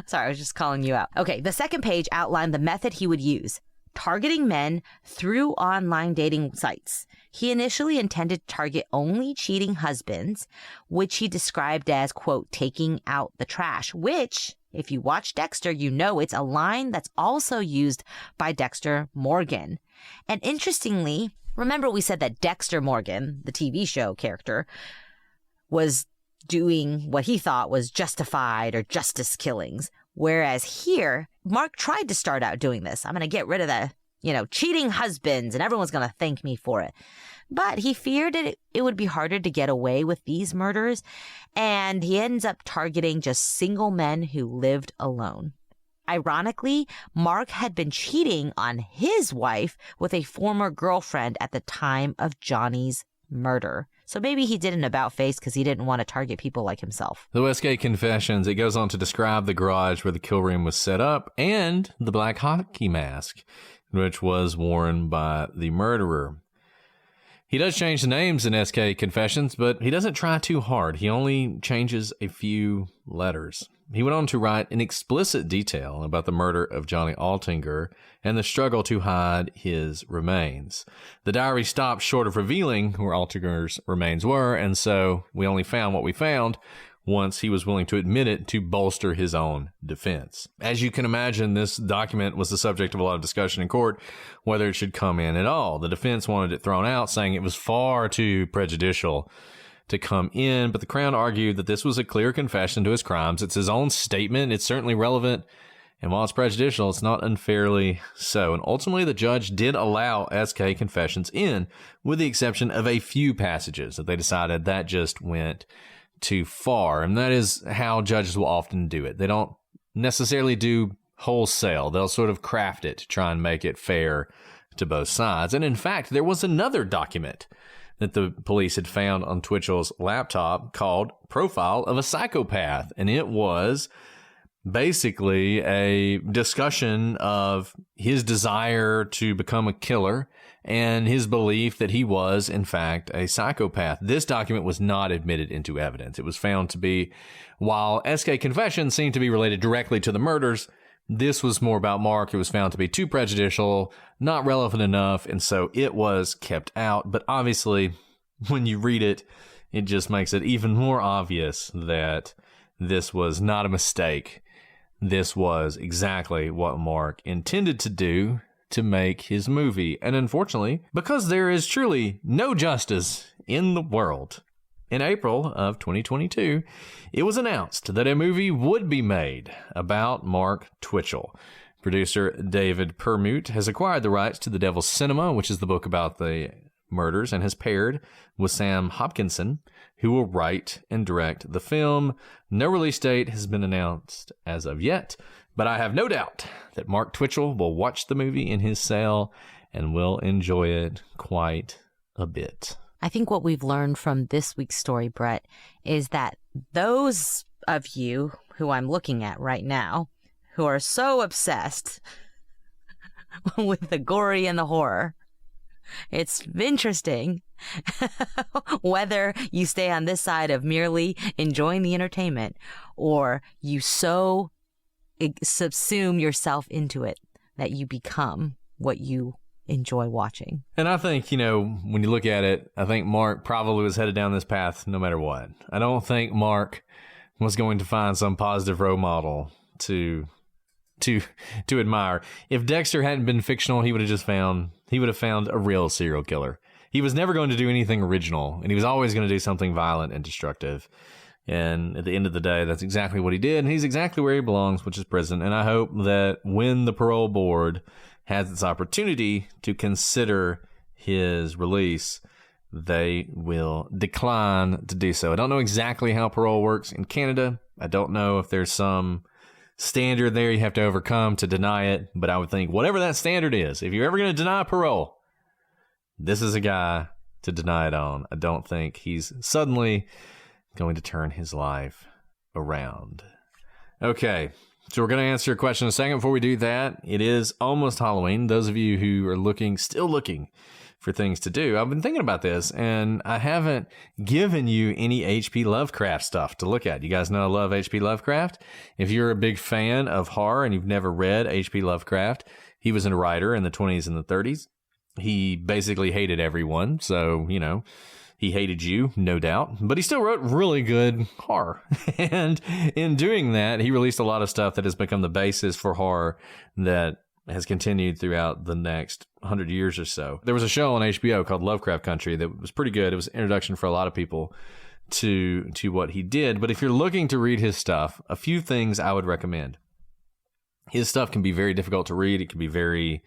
Sorry, I was just calling you out. Okay, the second page outlined the method he would use. Targeting men through online dating sites. He initially intended to target only cheating husbands, which he described as, quote, taking out the trash, which, if you watch Dexter, you know it's a line that's also used by Dexter Morgan. And interestingly, remember we said that Dexter Morgan, the TV show character, was doing what he thought was justified or justice killings. Whereas here, Mark tried to start out doing this. I'm going to get rid of the, cheating husbands and everyone's going to thank me for it. But he feared it would be harder to get away with these murders. And he ends up targeting just single men who lived alone. Ironically, Mark had been cheating on his wife with a former girlfriend at the time of Johnny's murder. So maybe he did an about face because he didn't want to target people like himself. The SK Confessions, it goes on to describe the garage where the kill room was set up and the black hockey mask, which was worn by the murderer. He does change the names in SK Confessions, but he doesn't try too hard. He only changes a few letters. He went on to write in explicit detail about the murder of Johnny Altinger and the struggle to hide his remains. The diary stopped short of revealing where Altinger's remains were, and so we only found what we found once he was willing to admit it to bolster his own defense. As you can imagine, this document was the subject of a lot of discussion in court, whether it should come in at all. The defense wanted it thrown out, saying it was far too prejudicial to come in, but the Crown argued that this was a clear confession to his crimes. It's his own statement. It's certainly relevant. And while it's prejudicial, it's not unfairly so. And ultimately, the judge did allow SK Confessions in, with the exception of a few passages that they decided that just went too far. And that is how judges will often do it. They don't necessarily do wholesale. They'll sort of craft it to try and make it fair to both sides. And in fact, there was another document that the police had found on Twitchell's laptop called Profile of a Psychopath. And it was basically a discussion of his desire to become a killer and his belief that he was, in fact, a psychopath. This document was not admitted into evidence. It was found to be, while SK Confessions seemed to be related directly to the murders, this was more about Mark. It was found to be too prejudicial, not relevant enough, and so it was kept out. But obviously, when you read it, it just makes it even more obvious that this was not a mistake. This was exactly what Mark intended to do to make his movie. And unfortunately, because there is truly no justice in the world, in April of 2022, it was announced that a movie would be made about Mark Twitchell. Producer David Permute has acquired the rights to The Devil's Cinema, which is the book about the murders, and has paired with Sam Hopkinson, who will write and direct the film. No release date has been announced as of yet, but I have no doubt that Mark Twitchell will watch the movie in his cell and will enjoy it quite a bit. I think what we've learned from this week's story, Brett, is that those of you who I'm looking at right now, who are so obsessed with the gory and the horror, it's interesting whether you stay on this side of merely enjoying the entertainment or you so subsume yourself into it, that you become what you enjoy watching. And I think, when you look at it, I think Mark probably was headed down this path no matter what. I don't think Mark was going to find some positive role model to admire. If Dexter hadn't been fictional, he would have found a real serial killer. He was never going to do anything original, and he was always going to do something violent and destructive. And at the end of the day, that's exactly what he did. And he's exactly where he belongs, which is prison. And I hope that when the parole board has its opportunity to consider his release, they will decline to do so. I don't know exactly how parole works in Canada. I don't know if there's some standard there you have to overcome to deny it. But I would think whatever that standard is, if you're ever going to deny parole, this is a guy to deny it on. I don't think he's suddenly going to turn his life around. Okay, so we're going to answer a question in a second. Before we do that, it is almost Halloween. Those of you who are still looking for things to do, I've been thinking about this, and I haven't given you any H.P. Lovecraft stuff to look at. You guys know I love H.P. Lovecraft. If you're a big fan of horror and you've never read H.P. Lovecraft, he was a writer in the 20s and the 30s. He basically hated everyone, so, he hated you, no doubt, but he still wrote really good horror. And in doing that, he released a lot of stuff that has become the basis for horror that has continued throughout the next 100 years or so. There was a show on HBO called Lovecraft Country that was pretty good. It was an introduction for a lot of people to what he did. But if you're looking to read his stuff, a few things I would recommend. His stuff can be very difficult to read. It can be very,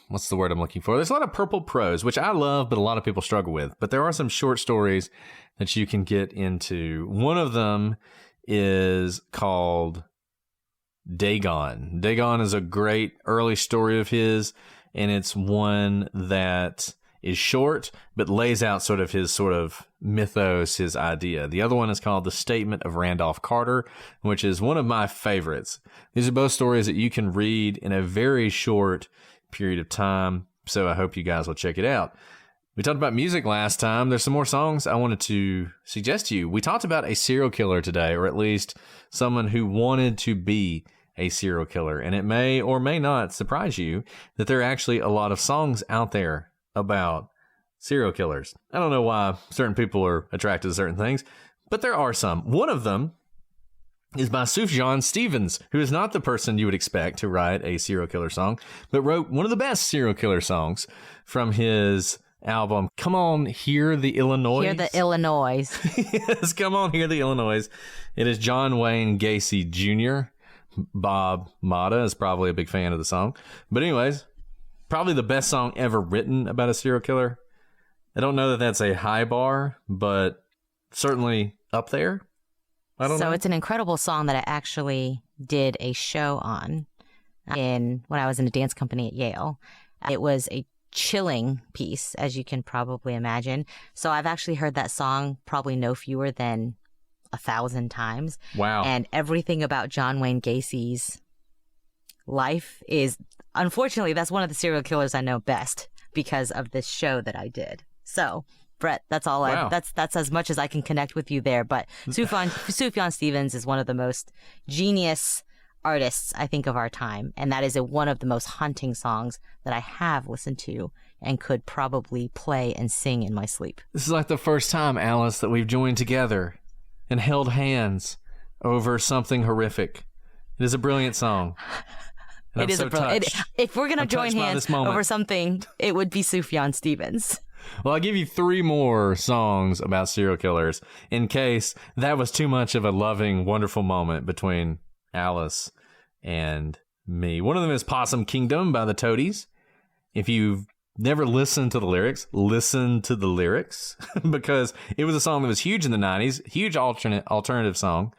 what's the word I'm looking for? There's a lot of purple prose, which I love, but a lot of people struggle with. But there are some short stories that you can get into. One of them is called Dagon. Dagon is a great early story of his, and it's one that is short, but lays out sort of mythos, his idea. The other one is called The Statement of Randolph Carter, which is one of my favorites. These are both stories that you can read in a very short period of time, so I hope you guys will check it out. We talked about music last time. There's some more songs I wanted to suggest to you. We talked about a serial killer today, or at least someone who wanted to be a serial killer, and it may or may not surprise you that there are actually a lot of songs out there about serial killers. I don't know why certain people are attracted to certain things, but there are some. One of them is by Sufjan Stevens, who is not the person you would expect to write a serial killer song, but wrote one of the best serial killer songs from his album, Come On, Hear the Illinois. Hear the Illinois. Yes, Come On, Hear the Illinois. It is John Wayne Gacy Jr. Bob Mata is probably a big fan of the song. But anyways, probably the best song ever written about a serial killer. I don't know that that's a high bar, but certainly up there. I don't know. So it's an incredible song that I actually did a show on when I was in a dance company at Yale. It was a chilling piece, as you can probably imagine. So I've actually heard that song probably no fewer than 1,000 times. Wow. And everything about John Wayne Gacy's life is, unfortunately, that's one of the serial killers I know best because of this show that I did. So, Brett, that's all. Wow. That's as much as I can connect with you there. But Sufjan Stevens is one of the most genius artists, I think, of our time. And that is one of the most haunting songs that I have listened to and could probably play and sing in my sleep. This is like the first time, Alice, that we've joined together and held hands over something horrific. It is a brilliant song. It is if we're going to join hands over something, it would be Sufjan Stevens. Well, I'll give you 3 more songs about serial killers in case that was too much of a loving, wonderful moment between Alice and me. One of them is Possum Kingdom by the Toadies. If you've never listened to the lyrics, listen to the lyrics because it was a song that was huge in the 90s, huge alternative song,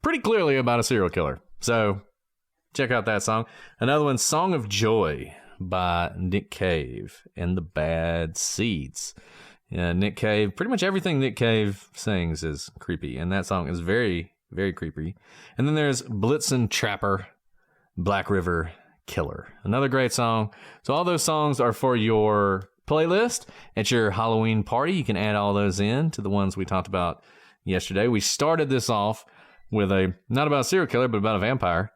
pretty clearly about a serial killer. So check out that song. Another one, Song of Joy by Nick Cave and the Bad Seeds. Nick Cave, pretty much everything Nick Cave sings is creepy, and that song is very, very creepy. And then there's Blitzen Trapper, Black River Killer. Another great song. So all those songs are for your playlist at your Halloween party. You can add all those in to the ones we talked about yesterday. We started this off with not about a serial killer, but about a vampire.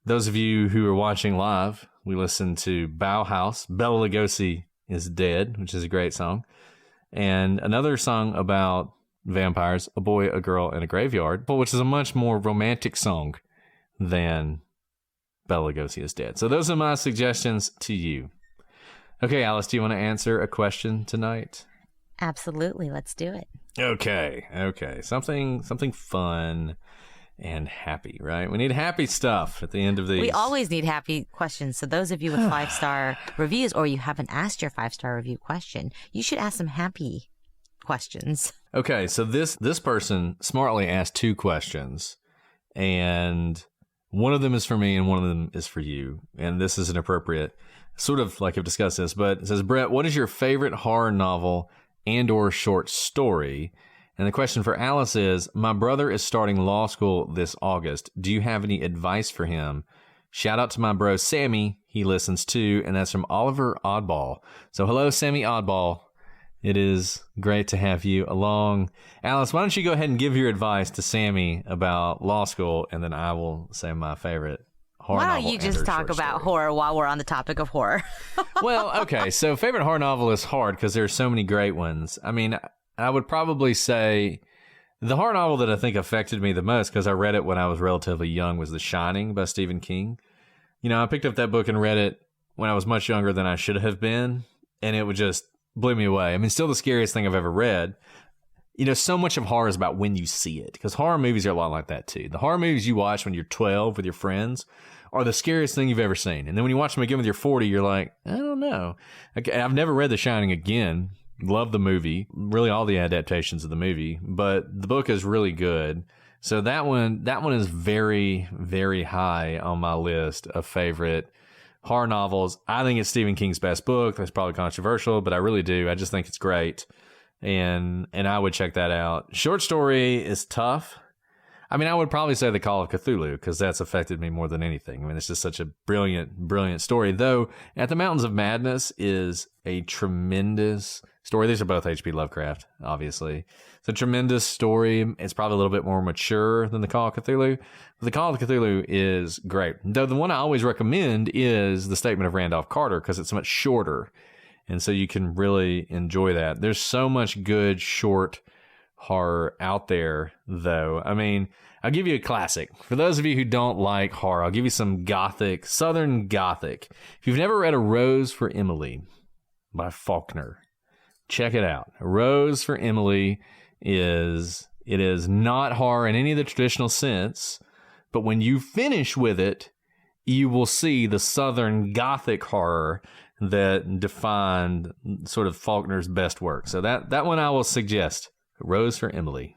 Those of you who are watching live, we listened to Bauhaus, Bela Lugosi is Dead, which is a great song. And another song about vampires, A Boy, a Girl, and a Graveyard, which is a much more romantic song than Bela Lugosi is Dead. So those are my suggestions to you. Okay, Alice, do you want to answer a question tonight? Absolutely. Let's do it. Okay. Something fun and happy, right? We need happy stuff at the end of these. We always need happy questions. So those of you with 5-star reviews, or you haven't asked your 5-star review question, you should ask some happy questions. Okay, so this person smartly asked 2 questions, and one of them is for me and one of them is for you. And this is inappropriate, sort of like I've discussed this, but it says, Brett, what is your favorite horror novel and or short story? And the question for Alice is, my brother is starting law school this August. Do you have any advice for him? Shout out to my bro, Sammy. He listens too. And that's from Oliver Oddball. So hello, Sammy Oddball. It is great to have you along. Alice, why don't you go ahead and give your advice to Sammy about law school, and then I will say my favorite horror novel. Why don't you just talk about horror while we're on the topic of horror? Well, okay. So favorite horror novel is hard because there's so many great ones. I mean, I would probably say the horror novel that I think affected me the most, because I read it when I was relatively young, was The Shining by Stephen King. You know, I picked up that book and read it when I was much younger than I should have been, and it would just blew me away. I mean, still the scariest thing I've ever read. You know, so much of horror is about when you see it, because horror movies are a lot like that too. The horror movies you watch when you're 12 with your friends are the scariest thing you've ever seen. And then when you watch them again with your 40, you're like, I don't know. I've never read The Shining again. Love the movie, really all the adaptations of the movie, but the book is really good. So that one is very, very high on my list of favorite horror novels. I think it's Stephen King's best book. That's probably controversial, but I really do. I just think it's great. And I would check that out. Short story is tough. I mean, I would probably say The Call of Cthulhu, because that's affected me more than anything. I mean, it's just such a brilliant, brilliant story. Though At the Mountains of Madness is a tremendous story. These are both H.P. Lovecraft, obviously. It's a tremendous story. It's probably a little bit more mature than The Call of Cthulhu. But The Call of Cthulhu is great. Though the one I always recommend is The Statement of Randolph Carter, because it's much shorter. And so you can really enjoy that. There's so much good short horror out there, though. I mean, I'll give you a classic. For those of you who don't like horror, I'll give you some Gothic, Southern Gothic. If you've never read A Rose for Emily by Faulkner, check it out. A Rose for Emily is not horror in any of the traditional sense, but when you finish with it, you will see the Southern Gothic horror that defined sort of Faulkner's best work. So that one I will suggest. Rose for Emily.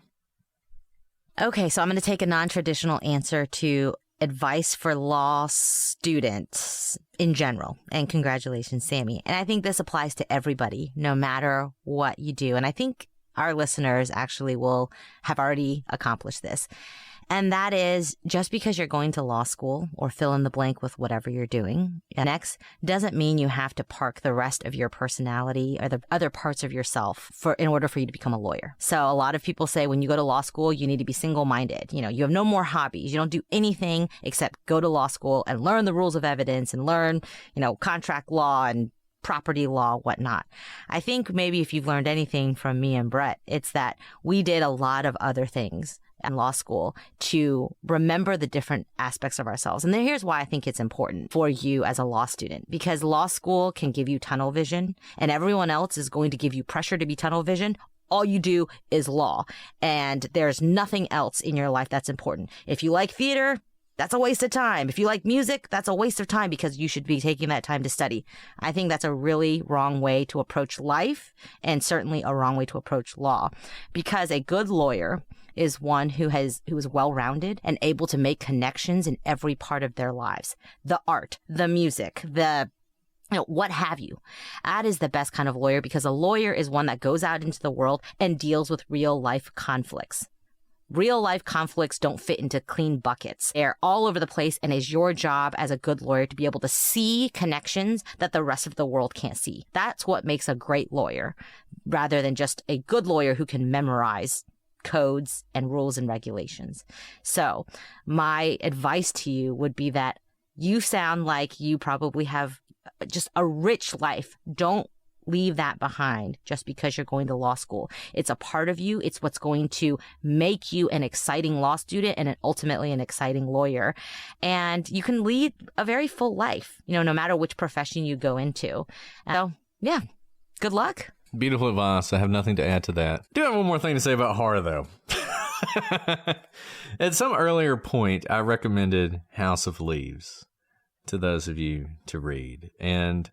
Okay, so I'm going to take a non-traditional answer to advice for law students in general. And congratulations, Sammy. And I think this applies to everybody, no matter what you do. And I think our listeners actually will have already accomplished this. And that is, just because you're going to law school or fill in the blank with whatever you're doing next doesn't mean you have to park the rest of your personality or the other parts of yourself in order for you to become a lawyer. So a lot of people say when you go to law school, you need to be single-minded. You know, you have no more hobbies. You don't do anything except go to law school and learn the rules of evidence and learn, contract law and property law, whatnot. I think maybe if you've learned anything from me and Brett, it's that we did a lot of other things in law school to remember the different aspects of ourselves. And then here's why I think it's important for you as a law student, because law school can give you tunnel vision and everyone else is going to give you pressure to be tunnel vision. All you do is law, and there's nothing else in your life that's important. If you like theater, that's a waste of time. If you like music, that's a waste of time because you should be taking that time to study. I think that's a really wrong way to approach life, and certainly a wrong way to approach law, because a good lawyer is one who is well-rounded and able to make connections in every part of their lives. The art, the music, what have you. That is the best kind of lawyer, because a lawyer is one that goes out into the world and deals with real life conflicts. Real life conflicts don't fit into clean buckets. They're all over the place, and it's your job as a good lawyer to be able to see connections that the rest of the world can't see. That's what makes a great lawyer, rather than just a good lawyer who can memorize codes and rules and regulations. So my advice to you would be that you sound like you probably have just a rich life. Don't leave that behind just because you're going to law school. It's a part of you. It's what's going to make you an exciting law student and ultimately an exciting lawyer. And you can lead a very full life, no matter which profession you go into. So yeah, good luck. Beautiful advice. I have nothing to add to that. I do have one more thing to say about horror, though. At some earlier point, I recommended House of Leaves to those of you to read. And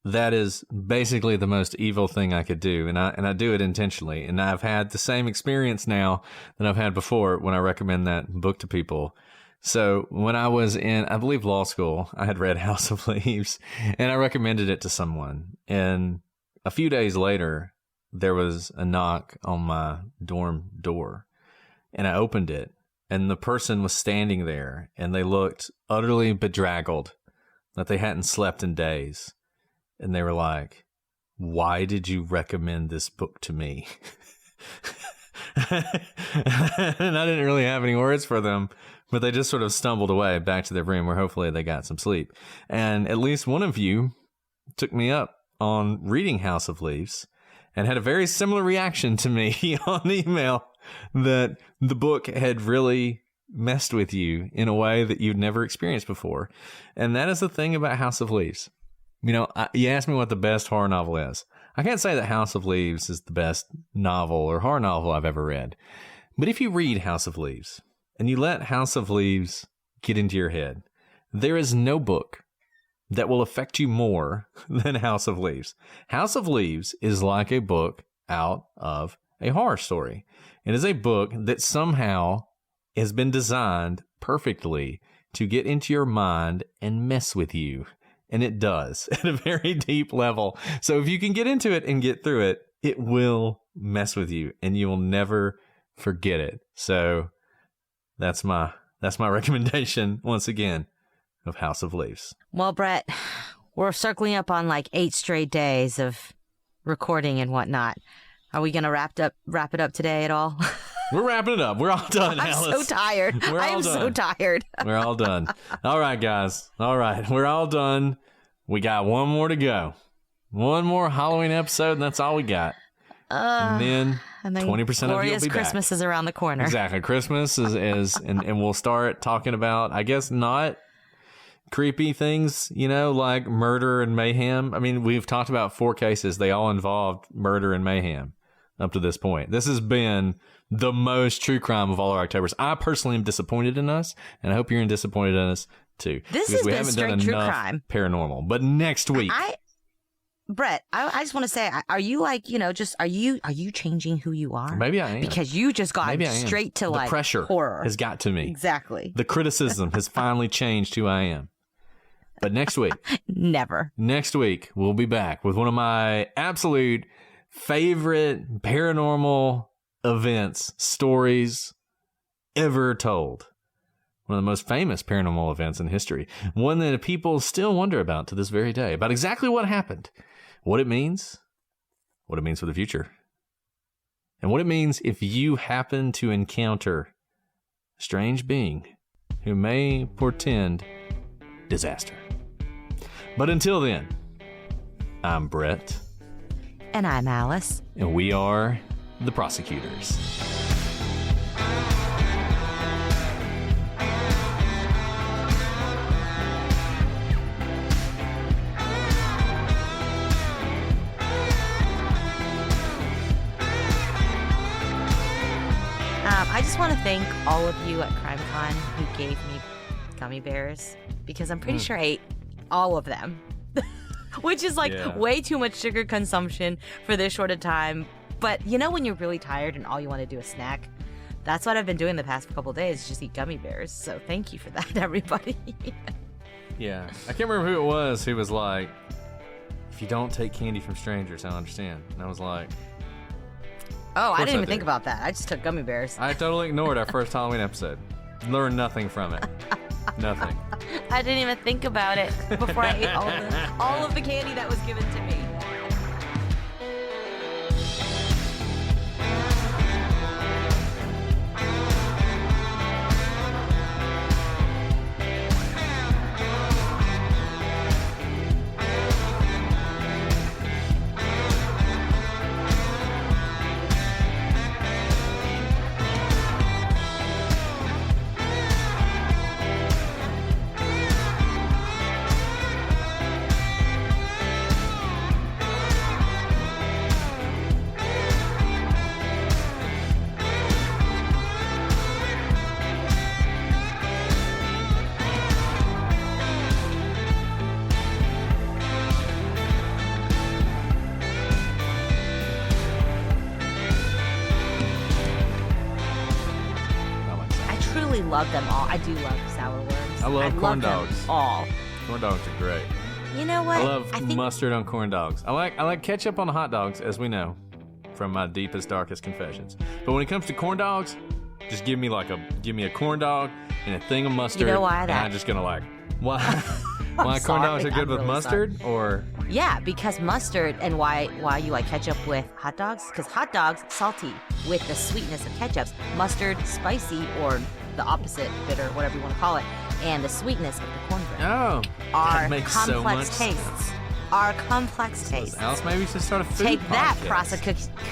that is basically the most evil thing I could do. And I do it intentionally. And I've had the same experience now that I've had before when I recommend that book to people. So when I was in, I believe, law school, I had read House of Leaves and I recommended it to someone. And a few days later, there was a knock on my dorm door and I opened it and the person was standing there and they looked utterly bedraggled, that they hadn't slept in days. And they were like, "Why did you recommend this book to me?" And I didn't really have any words for them, but they just sort of stumbled away back to their room where hopefully they got some sleep. And at least one of you took me up on reading House of Leaves and had a very similar reaction to me on email, that the book had really messed with you in a way that you'd never experienced before. And that is the thing about House of Leaves. You asked me what the best horror novel is. I can't say that House of Leaves is the best novel or horror novel I've ever read. But if you read House of Leaves and you let House of Leaves get into your head, there is no book that will affect you more than House of Leaves. House of Leaves is like a book out of a horror story. It is a book that somehow has been designed perfectly to get into your mind and mess with you. And it does at a very deep level. So if you can get into it and get through it, it will mess with you and you will never forget it. So that's my recommendation once again of House of Leaves. Well, Brett, we're circling up on like 8 straight days of recording and whatnot. Are we going to wrap it up today at all? We're wrapping it up. We're all done, Alice. I'm so tired. I am so tired. We're all done. All right, guys. All right. We're all done. We got one more to go. One more Halloween episode, and that's all we got. And then 20% of you will be glorious back. Christmas is around the corner. Exactly. Christmas is and we'll start talking about, I guess, not creepy things, like murder and mayhem. I mean, we've talked about 4 cases. They all involved murder and mayhem up to this point. This has been the most true crime of all our Octobers. I personally am disappointed in us, and I hope you're disappointed in us too. This has been straight true crime. Paranormal. But next week, Brett, I just want to say, are you like, are you changing who you are? Maybe I am. Because you just got straight to the pressure horror. Has got to me. Exactly. The criticism has finally changed who I am. But next week. Never. Next week, we'll be back with one of my absolute favorite paranormal events, stories ever told. One of the most famous paranormal events in history. One that people still wonder about to this very day. About exactly what happened. What it means. What it means for the future. And what it means if you happen to encounter a strange being who may portend disaster. But until then, I'm Brett. And I'm Alice. And we are the prosecutors. I just want to thank all of you at CrimeCon who gave me gummy bears, because I'm pretty sure I ate all of them. Which is way too much sugar consumption for this short a time. But when you're really tired and all you want to do is snack? That's what I've been doing the past couple of days, just eat gummy bears. So thank you for that, everybody. Yeah. I can't remember who it was who was like, if you don't take candy from strangers, I understand. And I was like... Oh, I didn't even think about that. I just took gummy bears. I totally ignored our first Halloween episode. Learned nothing from it. Nothing. I didn't even think about it before I ate all of the candy that was given to me. love them all. I do love sour worms. I love corn them dogs. all. Corn dogs are great. You know what? I love mustard on corn dogs. I like ketchup on hot dogs, as we know from my deepest, darkest confessions. But when it comes to corn dogs, just give me a corn dog and a thing of mustard. You know why that? And I'm just gonna why corn dogs are good with mustard sorry. or Yeah, because mustard and why you like ketchup with hot dogs? Because hot dogs salty with the sweetness of ketchups, mustard spicy or the opposite, bitter, whatever you want to call it, and the sweetness of the cornbread. Oh, our that makes complex so much tastes. sense. Our complex tastes. Alice, maybe we should start a food Take that, podcast. Prasa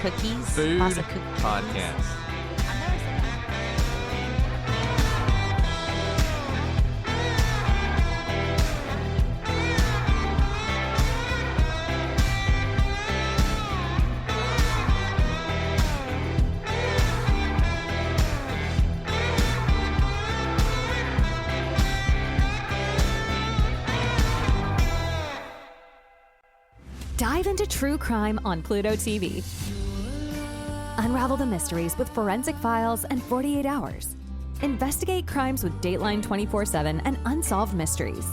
cookies. Food Prasa cookies. podcast. Dive into true crime on Pluto TV. Unravel the mysteries with Forensic Files and 48 Hours. Investigate crimes with Dateline 24/7 and Unsolved Mysteries.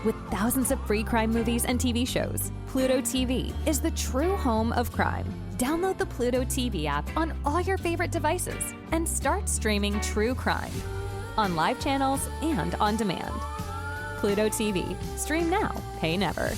With thousands of free crime movies and TV shows, Pluto TV is the true home of crime. Download the Pluto TV app on all your favorite devices and start streaming true crime on live channels and on demand. Pluto TV. Stream now, pay never.